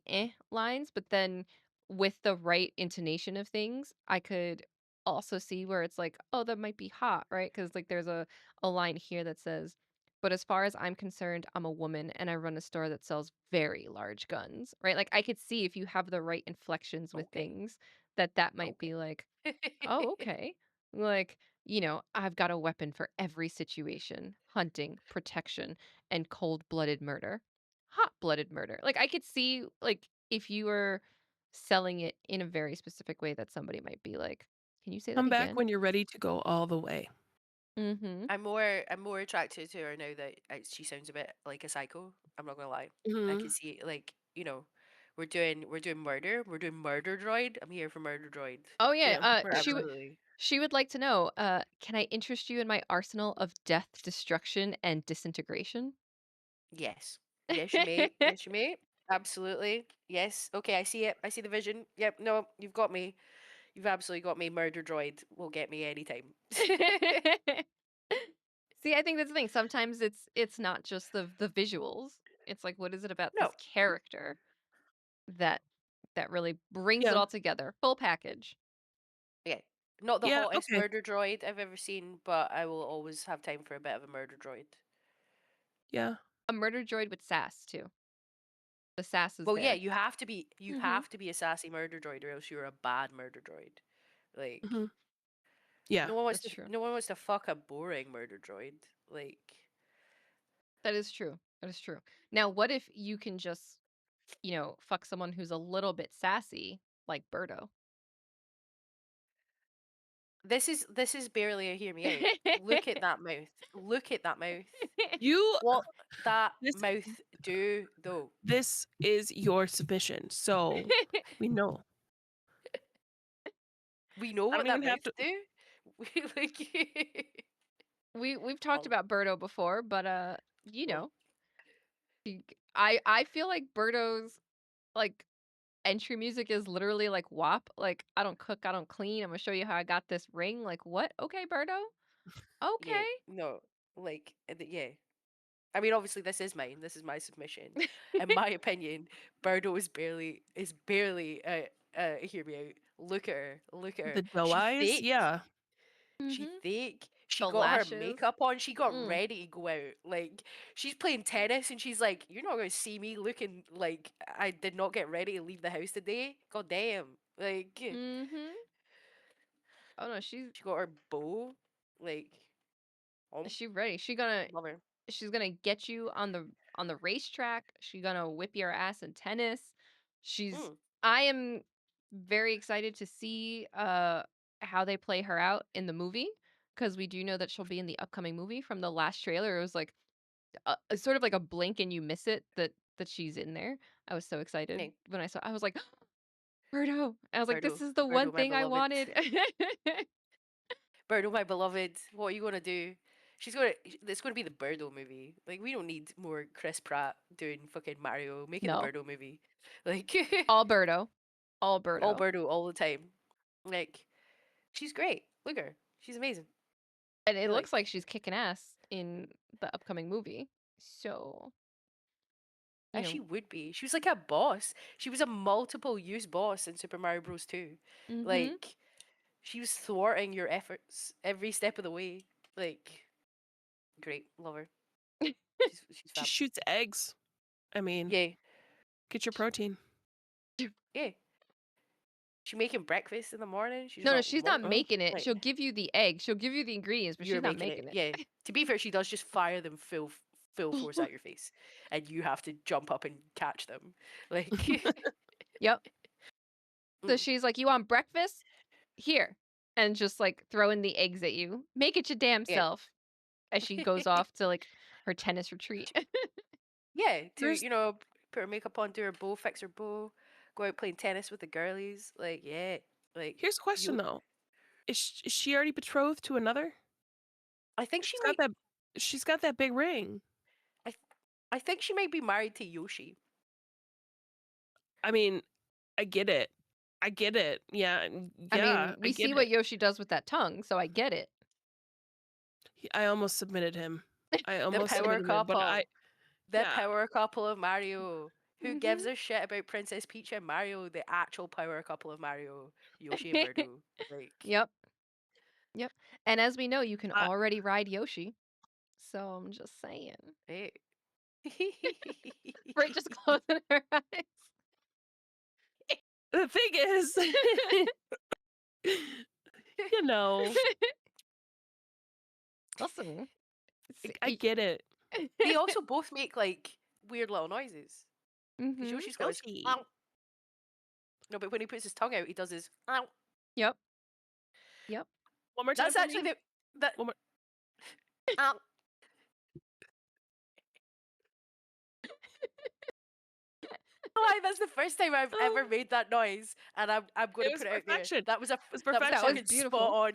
lines, but then with the right intonation of things, I could also see where it's like, oh, that might be hot, right? Because like there's a line here that says, "But as far as I'm concerned, I'm a woman and I run a store that sells very large guns," right? Like I could see if you have the right inflections with Okay. things that might be Okay. like, oh, okay. Like, I've got a weapon for every situation: hunting, protection, and cold-blooded murder. Hot-blooded murder. Like, I could see, like, if you were selling it in a very specific way that somebody might be like, "Can you say that Come back again?" when you're ready to go all the way. Mhm. I'm more attracted to her now that she sounds a bit like a psycho. I'm not gonna lie. I can Mhm. see like we're doing murder. We're doing murder droid. I'm here for murder droid. Oh, yeah, Yeah, for sure. Absolutely. she would like to know, "Can I interest you in my arsenal of death, destruction, and disintegration?" Yes. Yes, you may. Yes, you may. Absolutely. Yes. Okay, I see it. I see the vision. Yep. No, you've got me. You've absolutely got me. Murder droid will get me anytime. See, I think that's the thing. Sometimes it's not just the visuals. It's like, what is it about No. this character that that really brings it Yeah. all together? Full package. Yeah. Not the Yeah, hottest okay. murder droid I've ever seen, but I will always have time for a bit of a murder droid. Yeah. A murder droid with sass too. The sass is Well, yeah, there. you Mhm. have to be a sassy murder droid, or else you're a bad murder droid. Like, Mhm. Yeah. That's true. no one wants to fuck a boring murder droid. Like, That is true. That is true. Now, what if you can just, fuck someone who's a little bit sassy, like Birdo? this is barely a hear me out. Look at that mouth. Look at that mouth. You What that this mouth do though? this is your submission, so we know. We know I what don't that even mouth have to do. We like. We've talked Oh, about Birdo before, but mm, I feel like Birdo's like entry music is literally like WAP. Like, I don't cook, I don't clean. I'm gonna show you how I got this ring. Like, what? Okay, Birdo. yeah, Okay. no. Yeah. I mean, obviously, this is mine. This is my submission. In my opinion, Birdo is barely hear me out. Look at her. Look at her. The doe She eyes, thick. yeah. She Mhm. thick. She The got her lashes. makeup on. She got Mm. ready to go out. Like she's playing tennis, and she's like, "You're not gonna see me looking like I did not get ready to leave the house today." God damn. Like Mhm. Oh no, she's she got her bow. Like, oh, she ready. love her. She's gonna get you on the racetrack. She's gonna whip your ass in tennis. She's Mm, I am very excited to see how they play her out in the movie because we do know that she'll be in the upcoming movie. From the last trailer, it was like sort of like a blink and you miss it that she's in there. I was so excited yeah. when I was like, Birdo. I was like, this Birdo, is the one Birdo, my thing I beloved. wanted. Birdo, my beloved, what are you gonna do? It's gonna be the Birdo movie. Like, we don't need more Chris Pratt doing fucking Mario. Make it the No, Birdo movie. Like, all Birdo, all all Birdo. Birdo all the time. Like, she's great. Look at her. She's amazing. And it looks Like, like she's kicking ass in the upcoming movie. So, you as know, she would be. She was like a boss. She was a multiple use boss in Super Mario Bros. 2. mhm. Like, she was thwarting your efforts every step of the way. Like, great. Love her. She's She fab. shoots eggs. I mean, Yeah. get your protein. Yeah. She making breakfast in the morning. She's No, no, like, she's what? not Oh, making it. Like, She'll give you the egg. She'll give you the ingredients, but you're she's not making it. making it. Yeah. To be fair, she does just fire them full force at your face, and you have to jump up and catch them. Like, Yep. So mm, she's like, "You want breakfast? Here." And just like throwing the eggs at you. Make it your damn yeah. self as she goes off to like her tennis retreat. Yeah, to here's put her makeup on, do her bow, fix her bow, go out playing tennis with the girlies. Like, yeah, like here's a question you. though. Is she already betrothed to another? I think she She's got might. that. She's got that big ring. I, th- I think she might be married to Yoshi. I mean, I get it. I get it. Yeah, I yeah, mean, I we get see what it. Yoshi does with that tongue, so I get it. I almost submitted him. I The almost power submitted him, but couple. The yeah. power couple of Mario. Who gives Mhm. a shit about Princess Peach and Mario? The actual power couple of Mario, Yoshi and Birdo. Like, Yep. Yep. And as we know, you can I, already ride Yoshi. So I'm just saying. hey. We're just closing our eyes. the thing is, you know, Listen. I get it. They also both make like weird little noises. Because Mhm. Yoshi's got his Yoshi. ow. No, but when he puts his tongue out, he does his ow. Yep. Yep. One more time That's for actually me. that One more. ow. Why? That's the first time I've ever made that noise, and I'm going It to was put it out there. perfection. That was It was that was That was fucking perfection. spot beautiful. on,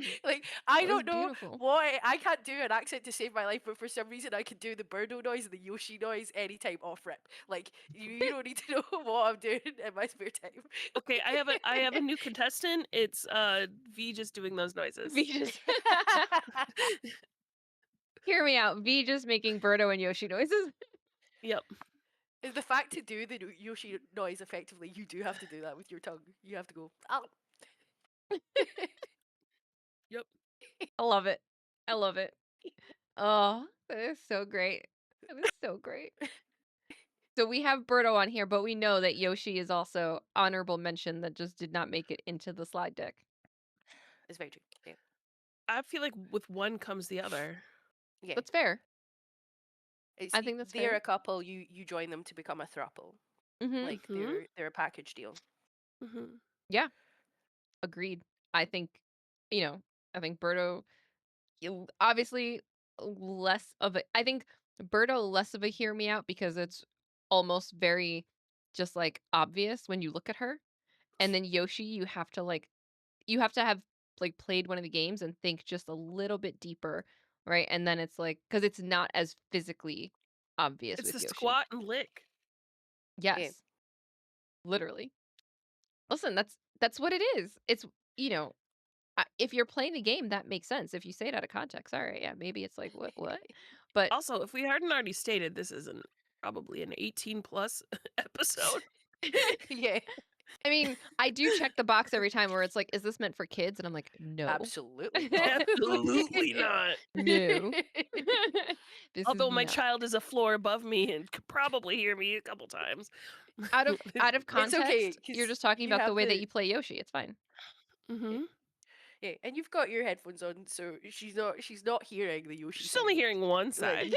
Yoshi. Like I That was don't know beautiful. why I can't do an accent to save my life, but for some reason I can do the Birdo noise and the Yoshi noise anytime off rip. Like you don't need to know what I'm doing in my spare time. Okay, I have a new contestant. It's V just doing those noises. V just hear me out. V just making Birdo and Yoshi noises. Yep. Is the fact to do the Yoshi noise effectively, you do have to do that with your tongue. You have to go ow. Yep. I love it. I love it. Oh, that is so great. That is so great. So we have Birdo on here, but we know that Yoshi is also honorable mention that just did not make it into the slide deck. It's very true. Yeah. I feel like with one comes the other. Yeah. That's fair. It's I think that's they're fair. a couple. You join them to become a throuple. Mhm. Like Hmm. they're a package deal. Hmm. Yeah, agreed. I think, you know, I think Birdo obviously less of a I think Birdo less of a hear me out because it's almost very just like obvious when you look at her. And then Yoshi, you have to have like played one of the games and think just a little bit deeper, right? And then it's like cuz it's not as physically obvious It's with the Yoshi. squat and lick. Yeah. Yes, literally. Listen, that's what it is. It's, you know, If you're playing the game, that makes sense. If you say it out of context, all right, yeah, maybe it's like, what? But Also, if we hadn't already stated, this isn't probably an 18 plus episode. Yeah, I mean, I do check the box every time where it's like, is this meant for kids? And I'm like, no. absolutely not. Absolutely not. No. This is Although my not. child is a floor above me and could probably hear me a couple times. Out of It's okay context, you're because just talking you about the have way that the you play Yoshi. It's fine. Mm-hmm. yeah, and you've got your headphones on, so she's not hearing the Yoshi She's only sound. hearing one Like, side.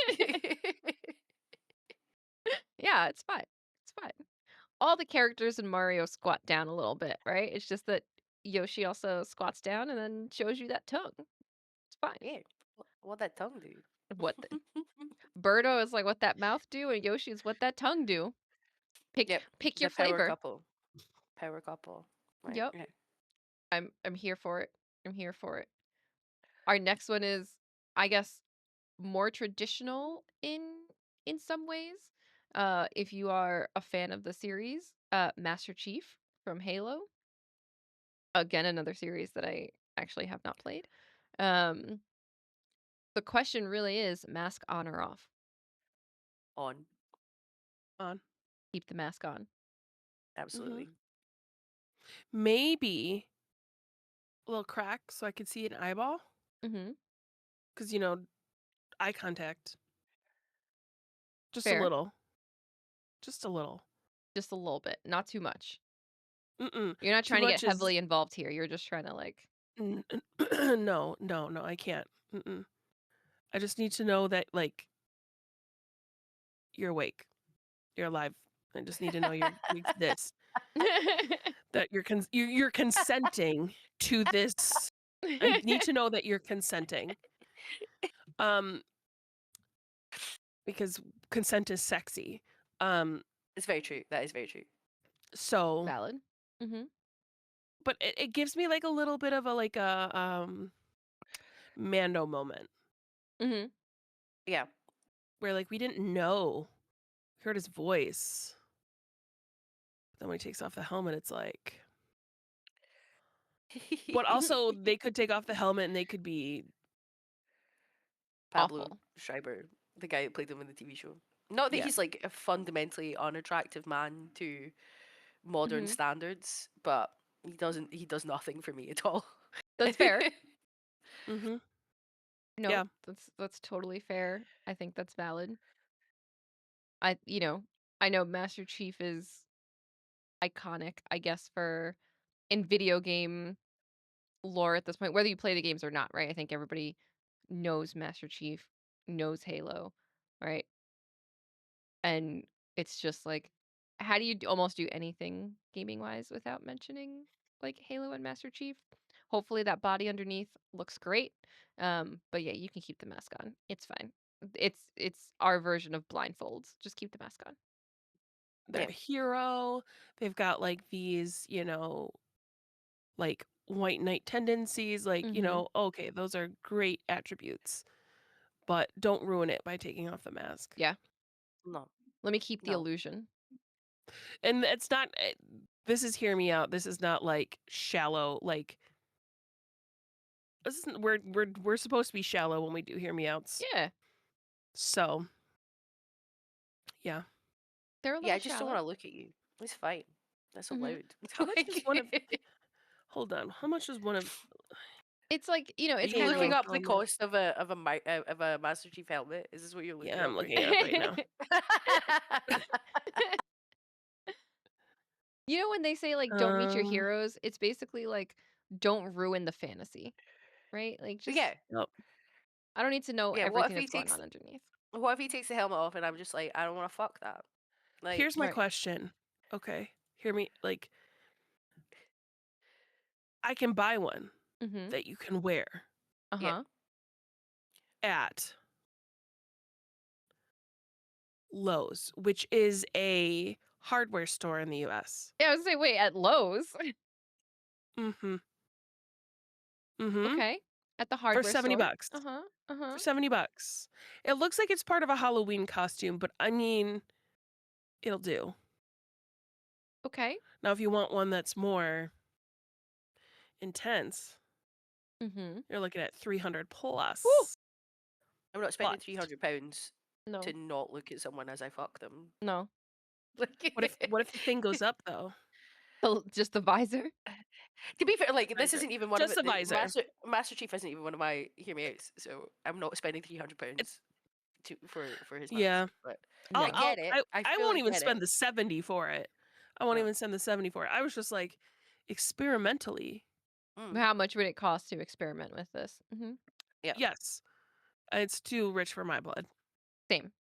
Yeah, it's fine. It's fine. All the characters in Mario squat down a little bit, right? It's just that Yoshi also squats down and then shows you that tongue. It's fine. yeah, what that tongue do? What the Birdo is like what that mouth do, and Yoshi is what that tongue do. Yep, Pick your the power flavor. couple. Power couple. Right. Yep. Yeah. I'm here for it. I'm here for it. Our next one is, I guess, more traditional in some ways. If you are a fan of the series, Master Chief from Halo. Again, another series that I actually have not played. Um, the question really is mask on or off? On. On. Keep the mask on. Absolutely. Maybe a little crack so I could see an eyeball. Mm-hmm. Because, eye contact. Just a Fair. little. Just a little. Just a little bit, not too much. Mm-mm. You're not Too trying to get much is heavily involved here. You're just trying to like no, I can't. Mm-mm. I just need to know that, like, you're awake. You're alive. I just need to know you exist. That you're consenting to this. I need to know that you're consenting. Because consent is sexy. It's very true. That is very true. So, valid. Mm-hmm. but it gives me like a little bit of a Mando moment Mm-hmm. Yeah. where like we didn't know, we heard his voice. Then when he takes off the helmet, it's like. But also, they could take off the helmet and they could be. Pablo Awful. Schreiber, the guy who played him in the TV show. Not that Yeah. he's like a fundamentally unattractive man to modern Mhm. standards, but he does nothing for me at all. That's fair. Mm-hmm. No, Yeah. that's totally fair. I think that's valid. I know Master Chief is iconic, I guess, for in video game lore at this point, whether you play the games or not, right? I think everybody knows Master Chief, knows Halo, right? And it's just like, how do you almost do anything gaming wise without mentioning like Halo and Master Chief? Hopefully that body underneath looks great. But yeah, you can keep the mask on. It's fine. It's our version of blindfolds. Just keep the mask on. They're Yeah. a hero. They've got like these, like white knight tendencies. Like, Mhm. okay, those are great attributes. But don't ruin it by taking off the mask. Yeah. No. Let me keep the No. illusion. And it's not. This is hear me out. This is not like shallow. Like this isn't. We're supposed to be shallow when we do hear me outs. Yeah. So, yeah. They're a Yeah, I little just don't want shallow. to look at you. It's fine. That's so Mhm. loud. How much is one of? Hold on. How much is one of? It's like, Are it's you kind of looking like up the helmet? cost of a Master Chief helmet? Is this what you're looking Yeah, up I'm right looking it up right now. when they say like don't meet your Um. heroes, it's basically like don't ruin the fantasy, right? Like just Yeah. Yep. I don't need to know Yeah. everything that's going on underneath. What if he takes the helmet off and I'm just like, I don't want to fuck that. Like, Here's my Right. question. Okay, hear me. Like, I can buy one Mhm. that you can wear Uh-huh. at Lowe's, which is a hardware store in the U.S. Yeah, I was gonna say, wait, at Lowe's. Mm-hmm. Mm-hmm. Okay. At the For hardware 70 store. bucks. Uh-huh. Uh-huh. For 70 bucks. It looks like it's part of a Halloween costume, but I mean, it'll do. Okay. Now, if you want one that's more intense, Mhm. You're looking at 300 Woo! plus. I'm not spending Plus. £300 to No. not look at someone as I fuck them. No. What if the thing goes up though? Just the visor? To be fair, like this Visor. isn't even one of Just the it. visor. Master Chief isn't even one of my hear me outs, so I'm not spending £300 It's for his mask. yeah. But I I'll No. get it. I I fully won't even get it. spend the 70 for it. I won't No. even spend the 70 for it. I was just like experimentally. Mm, How much would it cost to experiment with this? Mhm. yeah. Yes. It's too rich for my blood. Same.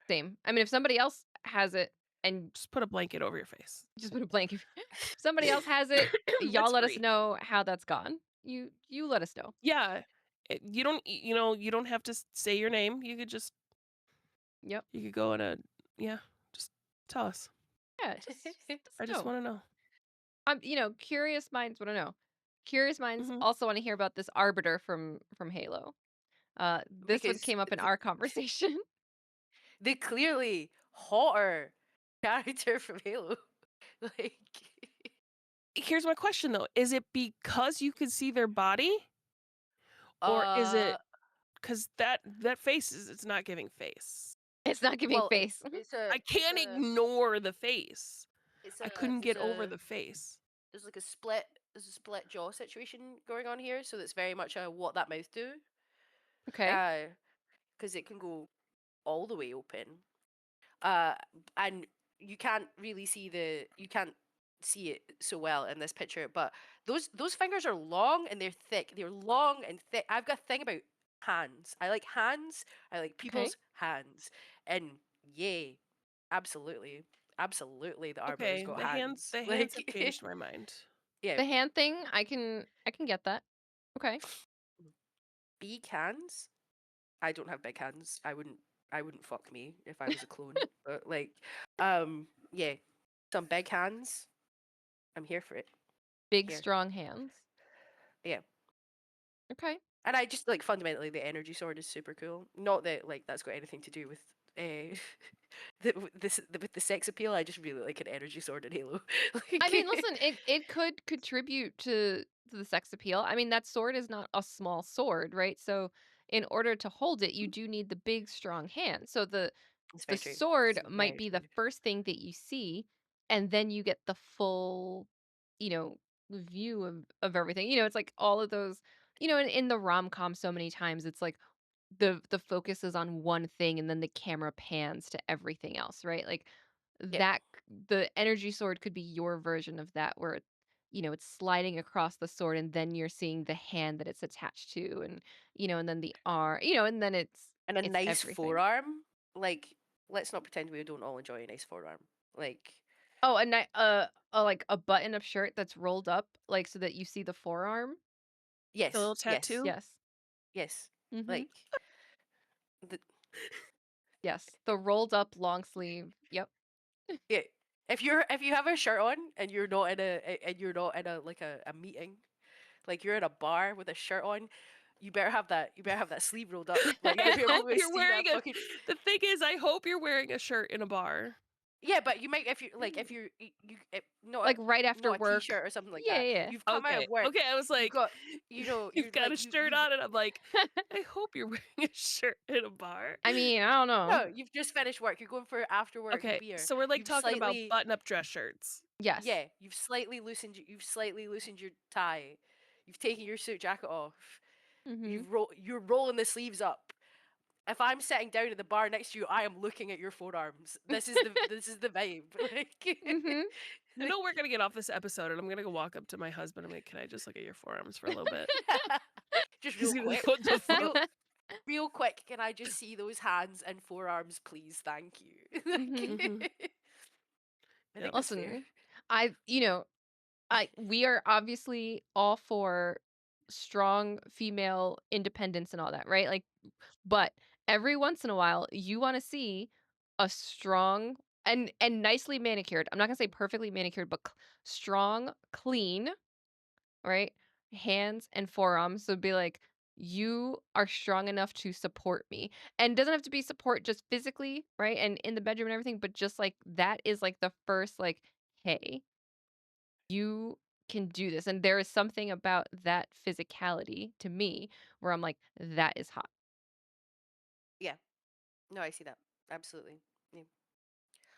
Same. I mean, if somebody else has it and Just put a blanket over your face. just put a blanket if somebody else has it, y'all That's let us free. know how that's gone. You let us know. Yeah. You don't you don't have to say your name. You could just Yep. you could go in a yeah, just tell us. Yeah, just I just know. want to know. Curious minds wanna know. Curious minds Mhm. also wanna hear about this arbiter from Halo. This one Because came up in our conversation. the clearly hotter character from Halo. Like Here's my question though. Is it because you can see their body or is uh it cuz that face is it's not giving face. It's not giving well face. I can't ignore the face. it's I a couldn't get over the face. there's like a split jaw situation going on here, so that's very much a what that mouth do. Okay. Because it can go all the way open. Uh, and you can't see it so well in this picture, but those fingers are long and they're thick. They're long and thick. I've got a thing about hands. I like hands. I like Okay. people's hands. And yay, absolutely, absolutely, the arbiter's Okay, got the hands. hands have Like changed my mind. yeah, The hand thing, I can get that. Okay. big hands. I don't have big hands. I wouldn't fuck me if I was a clone. But like, yeah, some big hands. I'm here for it. Big Here, strong hands. yeah. Okay. And I just like fundamentally the energy sword is super cool. Not that like that's got anything to do with uh with the sex appeal. I just really like an energy sword in Halo. I mean, Like, listen, it could contribute to the sex appeal. I mean, that sword is not a small sword, right? So in order to hold it, you do need the big strong hand. So it's the very true. sword It's might very be the true. first thing that you see, and then you get the full, you know, view of everything. It's like all of those, in the rom-com so many times it's like the focus is on one thing and then the camera pans to everything else, right? Like Yeah. the energy sword could be your version of that where it's sliding across the sword and then you're seeing the hand that it's attached to and and then the arm, and then And a it's nice everything. forearm. Like, let's not pretend we don't all enjoy a nice forearm. Like, Oh, like a button of shirt that's rolled up, like, so that you see the forearm? Like a little yes, yes, tattoo? Yes. yes. Mhm. Like the Yes. The rolled up long sleeve. Yep. yeah. If you have a shirt on and you're not in a like a meeting, like you're in a bar with a shirt on, you better have that sleeve rolled up. Like I if you're hope going to you're see wearing that a fucking the thing is I hope you're wearing a shirt in a bar. yeah, but you might if you like if you Like, right after not a work. t-shirt or something like Yeah, that. yeah. You've come out Okay. of work. Okay, I was You've like, got you know you've you're got a like shirt you've on and I'm like, I hope you're wearing a shirt in a bar. I mean, I don't know. no you've just finished work. You're going for after work Okay, beer. so we're like You've talking about slightly button-up dress shirts. Yes. yeah you've slightly loosened your tie. You've taken your suit jacket off. Mhm. You're rolling the sleeves up. If I'm sitting down at the bar next to you, I am looking at your forearms. This is the vibe. Mhm. You know we're gonna get off this episode and I'm gonna go walk up to my husband. I'm like, can I just look at your forearms for a little bit? Just He's real gonna be like, quick. what the fuck? Real real quick, can I just see those hands and forearms, please? Thank you. Mhm. Mhm. I Yep. think that's fair. Listen, I you know, we are obviously all for strong female independence and all that, right? Like, but every once in a while, you want to see a strong and nicely manicured. I'm not gonna say perfectly manicured, but strong, clean, right? Hands and forearms. So be like, you are strong enough to support me. And it doesn't have to be support just physically, right? And in the bedroom and everything, but just like that is like the first like, hey, you can do this. And there is something about that physicality to me where I'm like, that is hot. Yeah. No, I see that. Absolutely. Yeah.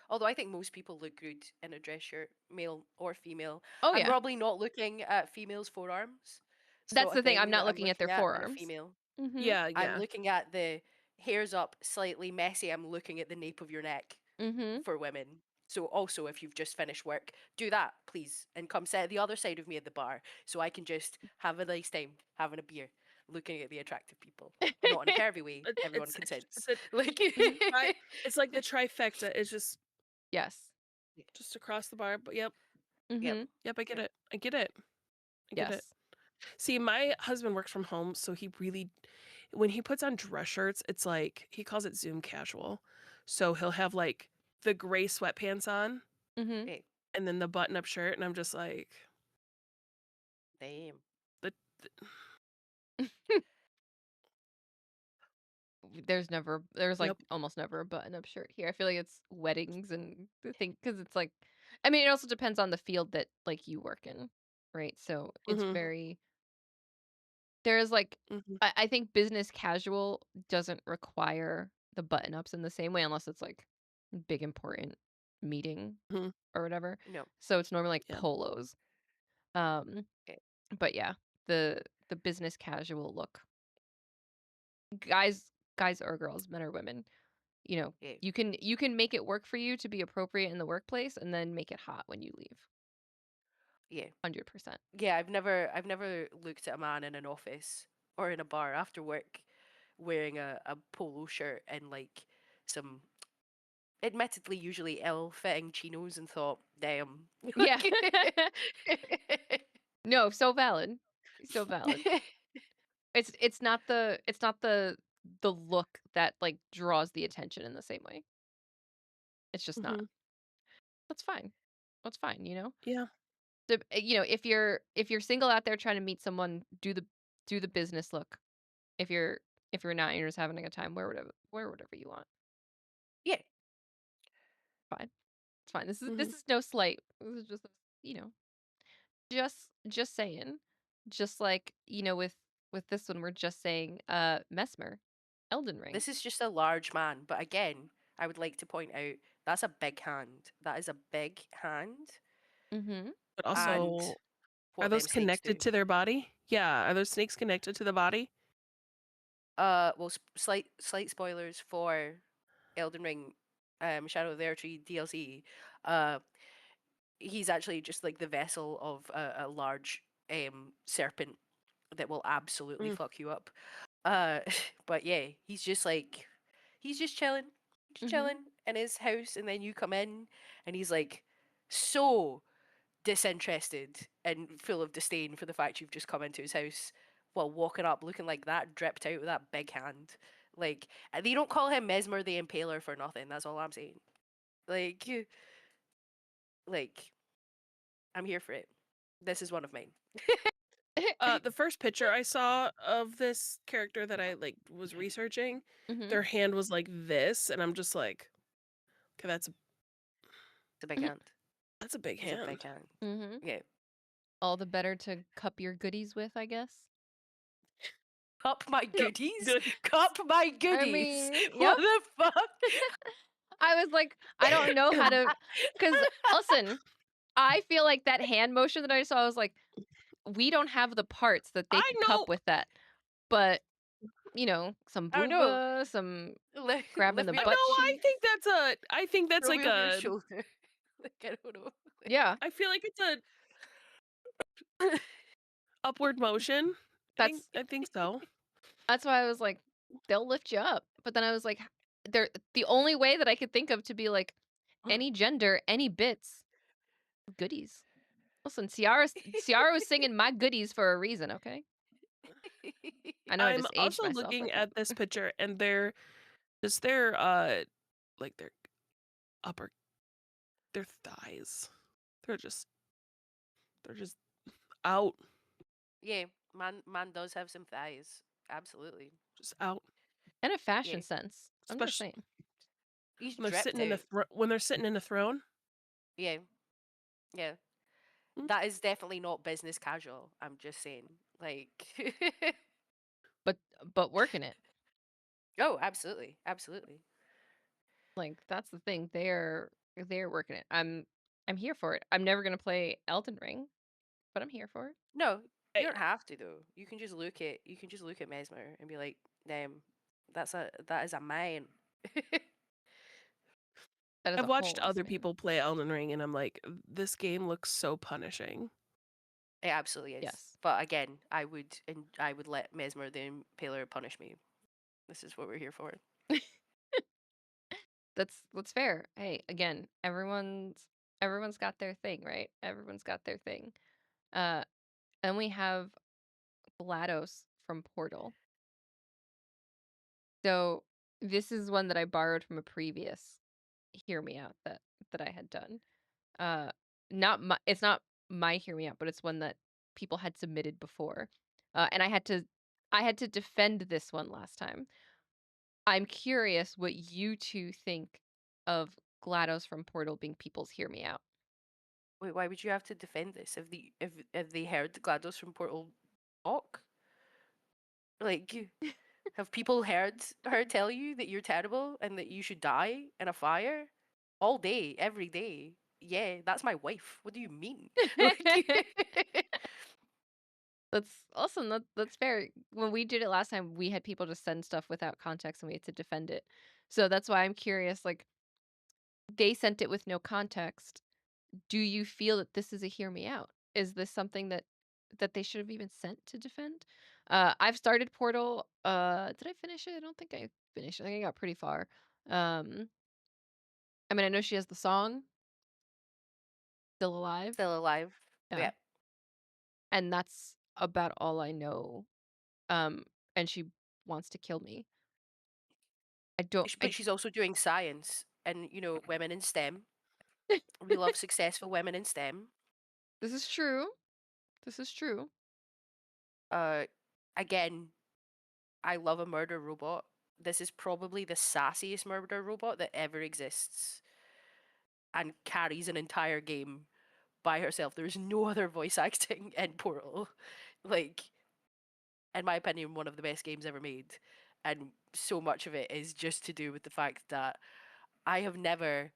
Although I think most people look good in a dress shirt, male or female. Oh I'm yeah. probably not looking at females' forearms. It's That's not a the thing. I'm thing not that I'm looking at their looking at in a forearms. female. Mm-hmm. Yeah, I'm yeah. looking at the hairs up, slightly messy. I'm looking at the nape of your neck Mm-hmm. for women. So also, if you've just finished work, do that, please, and come sit at the other side of me at the bar so I can just have a nice time having a beer, looking at the attractive people. Not in a pervy way. It, Everyone it's consents. a Like, tri- it's like the trifecta. It's Yes. just across the bar. But yep, yep, Mm-hmm. yep. I get yep. it. I get it. I get it. Yes. See, my husband works from home, so he really, when he puts on dress shirts, it's like he calls it Zoom casual. So he'll have like the gray sweatpants on Mm-hmm. Hey, and then the button-up shirt, and I'm just like, damn. the, There's like yep. almost never a button-up shirt here. I feel like it's weddings and the thing because it's like, I mean, it also depends on the field that like you work in, right? So it's Mm-hmm, very there's like mm-hmm, I think business casual doesn't require the button-ups in the same way unless it's like big important meeting mm-hmm. or whatever. No. So it's normally like Yep. polos. Um, Okay. but yeah, the business casual look. Guys or girls, men or women, you know, Okay. you can make it work for you to be appropriate in the workplace and then make it hot when you leave. Yeah. 100%. Yeah. I've never looked at a man in an office or in a bar after work wearing a polo shirt and like some admittedly usually ill-fitting chinos and thought, damn. Yeah. No, so valid. So valid. It's not the look that like draws the attention in the same way. It's just not. Mm-hmm. That's fine. That's fine, you know? Yeah. You know, if you're single out there trying to meet someone, do the business look. If you're not, you're just having a good time, wear whatever you want. Yeah. Fine. It's fine. This is Mm-hmm. this is no slight. This is just, you know, just saying. Just like, you know, with this one, we're just saying Mesmer, Elden Ring. This is just a large man, but again, I would like to point out that's a big hand. That is a big hand, Mm-hmm. But and also, are what those them snakes connected do. to their body? Yeah. Are those snakes connected to the body? Well, slight spoilers for Elden Ring, Shadow of the Erdtree DLC. Uh, he's actually just like the vessel of a large serpent that will absolutely Mm, fuck you up. Uh, but yeah, he's just chilling, just Mm-hmm. chilling in his house, and then you come in, and he's like so disinterested and full of disdain for the fact you've just come into his house while walking up looking like that, dripped out with that big hand. Like, they don't call him Mesmer the Impaler for nothing. That's all I'm saying. Like, like I'm here for it. This is one of mine. The first picture I saw of this character that I like was researching, Mm-hmm. their hand was like this, and I'm just like, okay, It's a big hand. that's a big It's a hand. big hand. Mm-hmm. Yeah. All the better to cup your goodies with, I guess. Cup my Yep. goodies. Good. Cup my I goodies. mean, What yep. the fuck? I was like, I don't know how to, because listen, I feel like that hand motion that I saw, I was like, we don't have the parts that they I could know. cup with that. But, you know, some I don't know. booba, some Lift, grabbing lift the me No, up. butt I cheeks. think that's Throw like me over your a. shoulder. Like, I don't know. Yeah, I feel like it's a upward motion. that's I think so. that's why I was like, they'll lift you up. But then I was like, they're the only way that I could think of to be like any gender, any bits, goodies. Listen, Ciara was singing my goodies for a reason, okay? I know I I'm just aged also myself looking like that. at this picture, and just like their upper their thighs. They're just they're just out, Yeah, man does have some thighs. Absolutely. just out. And a Yeah. fashion sense. I'm just Especially saying. He's when they're dripped sitting in out. when they're sitting in a throne. Yeah. Yeah. Mm. that is definitely not business casual. I'm just saying, like, But working it. oh, absolutely, absolutely. Like that's the thing. They're working it. I'm here for it. I'm never gonna play Elden Ring, but I'm here for it. No, you Right. don't have to though. You can just look at Mesmer and be like, damn, that is a man. That is I've a watched whole ass other man. people play Elden Ring, and I'm like, this game looks so punishing. It absolutely is. Yes. But again, I would let Mesmer the Impaler punish me. This is what we're here for. That's fair. Hey, again, everyone's got their thing, right? Everyone's got their thing. Uh, then we have GLaDOS from Portal. So this is one that I borrowed from a previous Hear Me Out that I had done. Uh, it's not my Hear Me Out, but it's one that people had submitted before. And I had to defend this one last time. I'm curious what you two think of GLaDOS from Portal being people's Hear Me Out. Wait, why would you have to defend this if they heard GLaDOS from Portal talk? Like, have people heard her tell you that you're terrible and that you should die in a fire all day, every day? Yeah, that's my wife. What do you mean? Like, That's awesome. That's fair. When we did it last time, we had people just send stuff without context and we had to defend it. So that's why I'm curious, like they sent it with no context. Do you feel that this is a hear me out? Is this something that they should have even sent to defend? I've started Portal. Did I finish it? I don't think I finished. I think I got pretty far. Um, I mean, I know she has the song "Still Alive." still alive. Yeah, Yeah. and that's about all I know. And she wants to kill me. I don't. But she's also doing science and, women in STEM. We love successful women in STEM. This is true. This is true. Uh, Again, I love a murder robot. This is probably the sassiest murder robot that ever exists and carries an entire game by herself. There is no other voice acting in Portal. Like, in my opinion, one of the best games ever made. And so much of it is just to do with the fact that I have never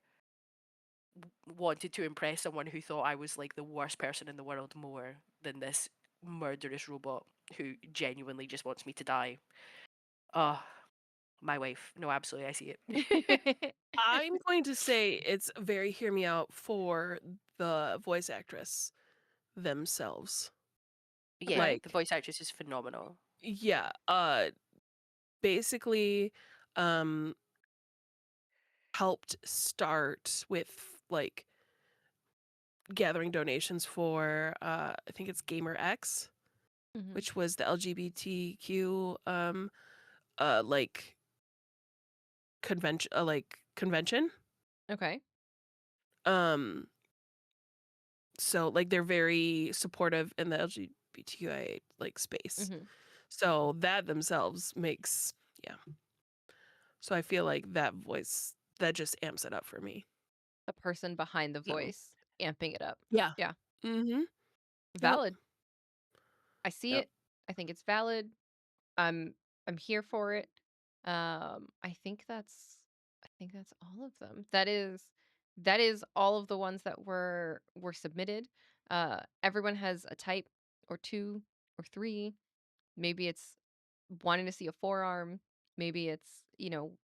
wanted to impress someone who thought I was like the worst person in the world more than this murderous robot who genuinely just wants me to die. Oh, my wife. No, absolutely, I see it. I'm going to say it's very hear me out for the voice actress themselves. Yeah, Okay. the Like, voice actress is phenomenal. yeah, basically, um, helped start with like gathering donations for I think it's Gamer X, Mhm. which was the LGBTQ like convention. Okay. Um so like they're very supportive in the LGBTQIA like space. Mhm. So that themselves makes yeah. So I feel like that voice that just amps it up for me. The person behind the Yeah. voice amping it up. Yeah. Yeah. Mhm. Yep. Valid. I see Yep. it. I think it's valid. I'm I'm here for it. I think that's all of them. That is all of the ones that were submitted. Everyone has a type or two or three. Maybe it's wanting to see a forearm. Maybe it's,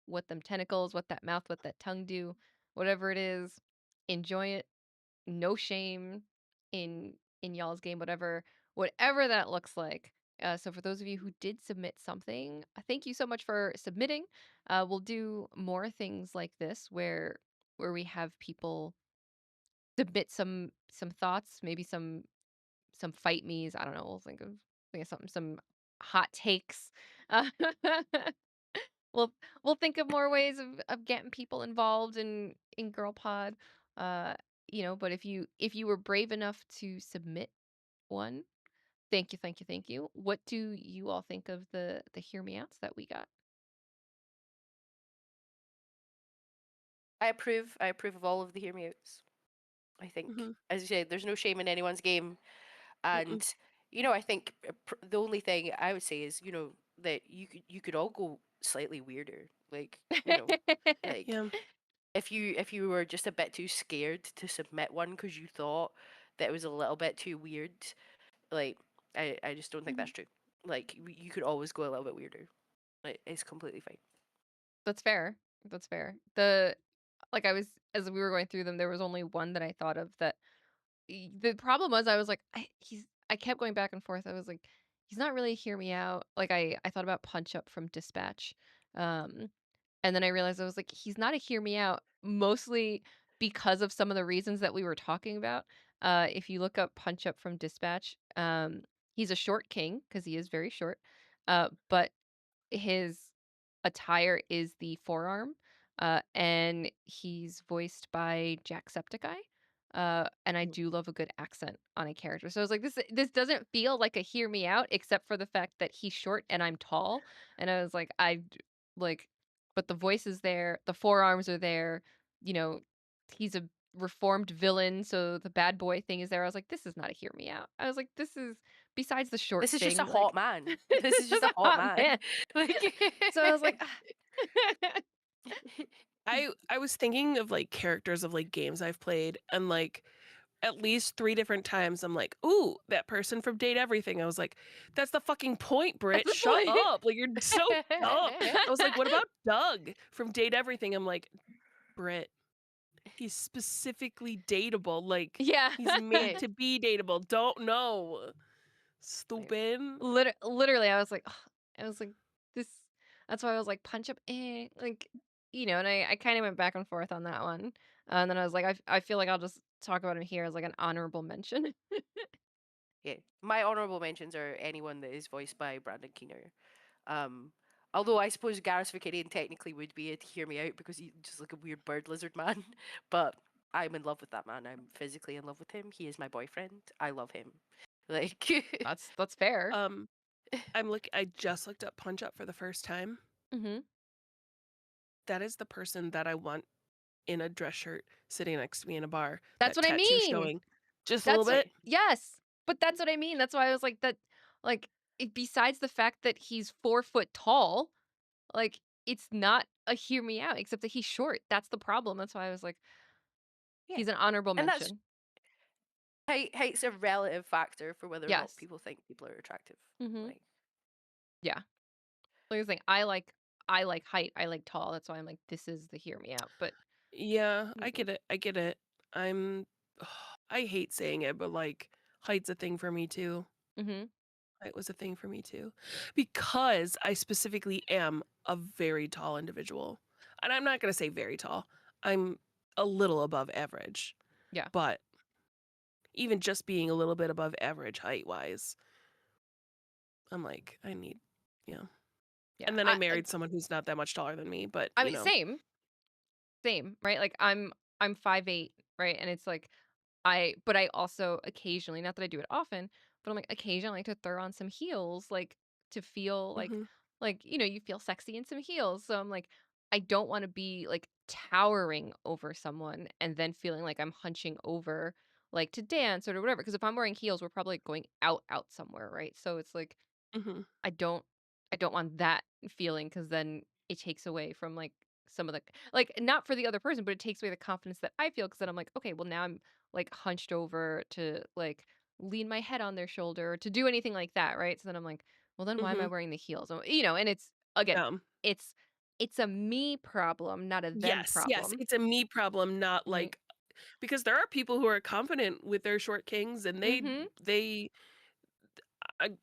what them tentacles, what that mouth, what that tongue do, whatever it is. Enjoy it. No shame in y'all's game, whatever that looks like. So for those of you who did submit something, thank you so much for submitting. We'll do more things like this where we have people submit some thoughts, maybe some fight me's. I don't know. We'll think of something, some hot takes. Uh, we'll we'll think of more ways of getting people involved in Girl Pod. Uh, but if you were brave enough to submit one, thank you, thank you, thank you. What do you all think of the hear me outs that we got? I approve. I approve of all of the hear me outs. I think, Mhm. as you said, there's no shame in anyone's game, Mm-mm. and I think the only thing I would say is that you could all go slightly weirder, like like Yeah. if you were just a bit too scared to submit one because you thought that it was a little bit too weird, like I just don't think Mhm. that's true. Like you could always go a little bit weirder. Like it's completely fine. That's fair. That's fair. Like I was as we were going through them, there was only one that I thought of that the problem was I was like, I kept going back and forth. I was like, he's not really hear me out. Like I thought about Punch Up from Dispatch. Um and then I realized I was like, he's not a hear me out, mostly because of some of the reasons that we were talking about. If you look up Punch Up from Dispatch, he's a short king because he is very short. But his attire is the forearm, and he's voiced by Jacksepticeye. And I do love a good accent on a character. So I was like, this doesn't feel like a hear me out, except for the fact that he's short and I'm tall. And I was like, like, but the voice is there, the forearms are there, you know, he's a reformed villain, so the bad boy thing is there. I was like, this is not a hear me out. I was like, this is besides the short This is just a thing, hot like man. This this is is just a a hot hot man. man. Like So I was like, I was thinking of like characters of like games I've played, and like at least 3 different times I'm like, "Ooh, that person from Date Everything." I was like, "That's the fucking point, that's Brit. the Shut point. up. Like you're so dumb." I was like, "What about Doug from Date Everything?" I'm like, "Brit, he's specifically dateable. Like Yeah. he's made to be dateable. Don't know. Like, Stupid." literally, I was like, ugh, I was like, this. That's why I was like, Punch Up, like, and I kind of went back and forth on that one. And then I was like, I feel like I'll just talk about him here as like an honorable mention. yeah, my honorable mentions are anyone that is voiced by Brandon Keener. Um, Although I suppose Gareth Vakarian technically would be a to hear me out because he's just like a weird bird lizard man. But I'm in love with that man. I'm physically in love with him. He is my boyfriend. I love him. Like, That's fair. Um I just looked up Punch Up for the first time. Hmm. That is the person that I want in a dress shirt sitting next to me in a bar, That's that what I tattoo mean. showing just a little That's what. bit. yeah, Yes, but that's what I mean. That's why I was like that. Like, besides the fact that he's 4 foot tall, like it's not a hear me out, except that he's short. That's the problem. That's why I was like, yeah, he's an honorable and that's mention. height's a relative factor for whether or not Yes. people think people are attractive. Hmm. Like, Yeah. Like I was saying, I like height. I like tall. That's why I'm like, this is the hear me out. But Yeah, I mm, get it. I get it. I'm I hate saying it, but like height's a thing for me too. mhm. Height was a thing for me too. Because I specifically am a very tall individual. And I'm not going to say very tall. I'm a little above average. Yeah. But even just being a little bit above average height wise, I'm like, I need, yeah. Yeah. And then I married someone who's not that much taller than me, but I mean, same, right? Like I'm 5'8", right? And it's like but I also occasionally, not that I do it often, but I'm like occasionally like to throw on some heels, like to feel hmm like you feel sexy in some heels. So I'm like, I don't want to be like towering over someone and then feeling like I'm hunching over like to dance or whatever. Because if I'm wearing heels, we're probably going out somewhere, right? So it's like hmm I don't I don't want that feeling because then it takes away from like some of the like not for the other person, but it takes away the confidence that I feel because then I'm like, okay, well now I'm like hunched over to like lean my head on their shoulder or to do anything like that, right? So then I'm like, well then why am I hmm wearing the heels? And it's again, Yeah. it's it's a me problem, not a them Yes. problem. It's a me problem, not Right. like because there are people who are confident with their short kings and Mm-hmm. they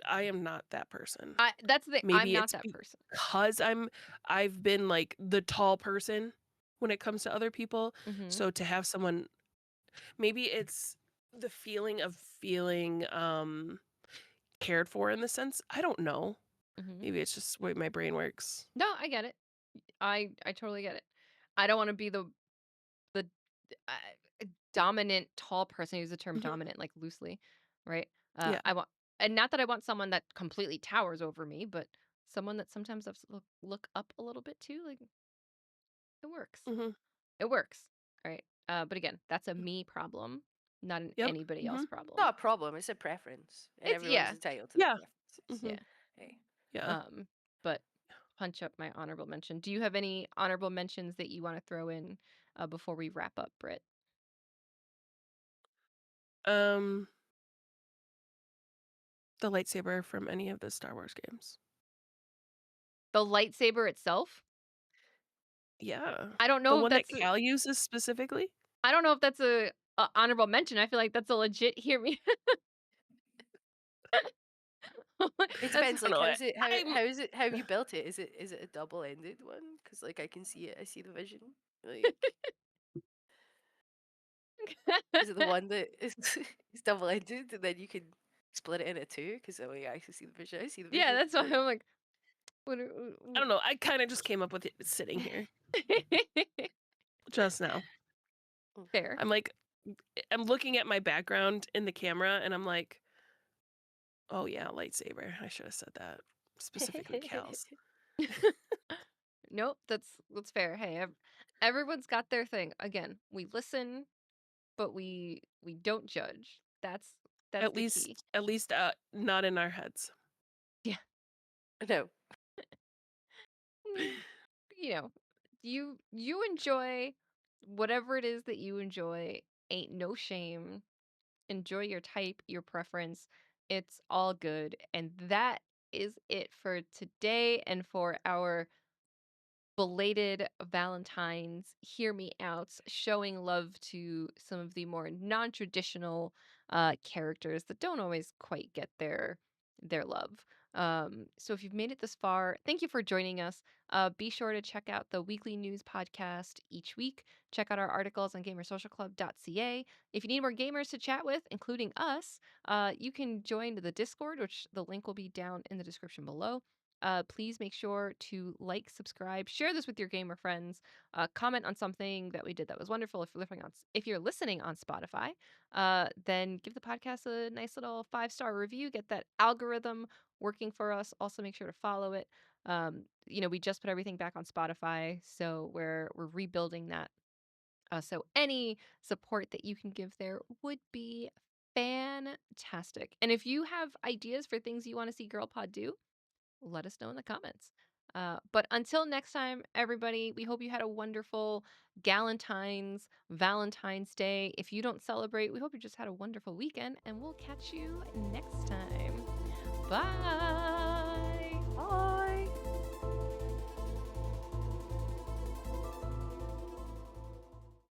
I am not that person. That's the I'm Maybe not it's that person. because I've been like the tall person when it comes to other people. Mm-hmm. So to have someone maybe it's the feeling of feeling cared for in the sense. I don't know. Mm-hmm. Maybe it's just the way my brain works. No, I get it. I totally get it. I don't want to be the dominant tall person. I use the term hmm dominant like loosely, right? Yeah. I want, and not that I want someone that completely towers over me, but someone that sometimes I have to look up a little bit too. Like it works. hmm It works, right? But again, that's a me problem, not an Yep. anybody else Mhm. problem. Not a problem. It's a preference, and It's everyone's yeah, entitled to their Yeah. preferences. yeah. Mhm. Hey. Yeah. But punch up my honorable mention. Do you have any honorable mentions that you want to throw in before we wrap up, Britt? Um, the lightsaber from any of the Star Wars games. The lightsaber itself? Yeah. I don't The know if one that that's a, Cal uses specifically? I don't know if that's a honorable mention. I feel like that's a legit hear me. It That's depends. I don't Like, know. how's it? I'm How is it? How have you built it? Is it a double-ended one? Because like I can see it. I see the vision. Like, is it the one that is is double-ended, and then you can split it into two? Because oh yeah, I can see the vision. I see the yeah, vision. that's why Like, I'm like, what? I don't know. I kind of just came up with it sitting here just now. Fair. I'm like, I'm looking at my background in the camera, and I'm like, oh yeah, lightsaber. I should have said that specifically, Cal's. Nope, that's fair. Hey, everyone's got their thing. Again, we listen, but we don't judge. That's the key. At least, not in our heads. Yeah. no. Mm, you know, you enjoy whatever it is that you enjoy. Ain't no shame. Enjoy your type, your preference. It's all good. And that is it for today and for our belated Valentine's Hear Me Outs, showing love to some of the more non-traditional characters that don't always quite get their love. So if you've made it this far, thank you for joining us. Be sure to check out the weekly news podcast each week. Check out our articles on gamersocialclub.ca. If you need more gamers to chat with, including us, you can join the Discord, which the link will be down in the description below. Please make sure to like, subscribe, share this with your gamer friends, comment on something that we did that was wonderful. If you're listening on Spotify, then give the podcast a nice little 5-star review. Get that algorithm working for us. Also, make sure to follow it. We just put everything back on Spotify, so we're rebuilding that. So any support that you can give there would be fantastic. And if you have ideas for things you want to see Girl Pod do, let us know in the comments. But until next time, everybody, we hope you had a wonderful Valentine's Day. If you don't celebrate, we hope you just had a wonderful weekend, and we'll catch you next time. Bye. Bye.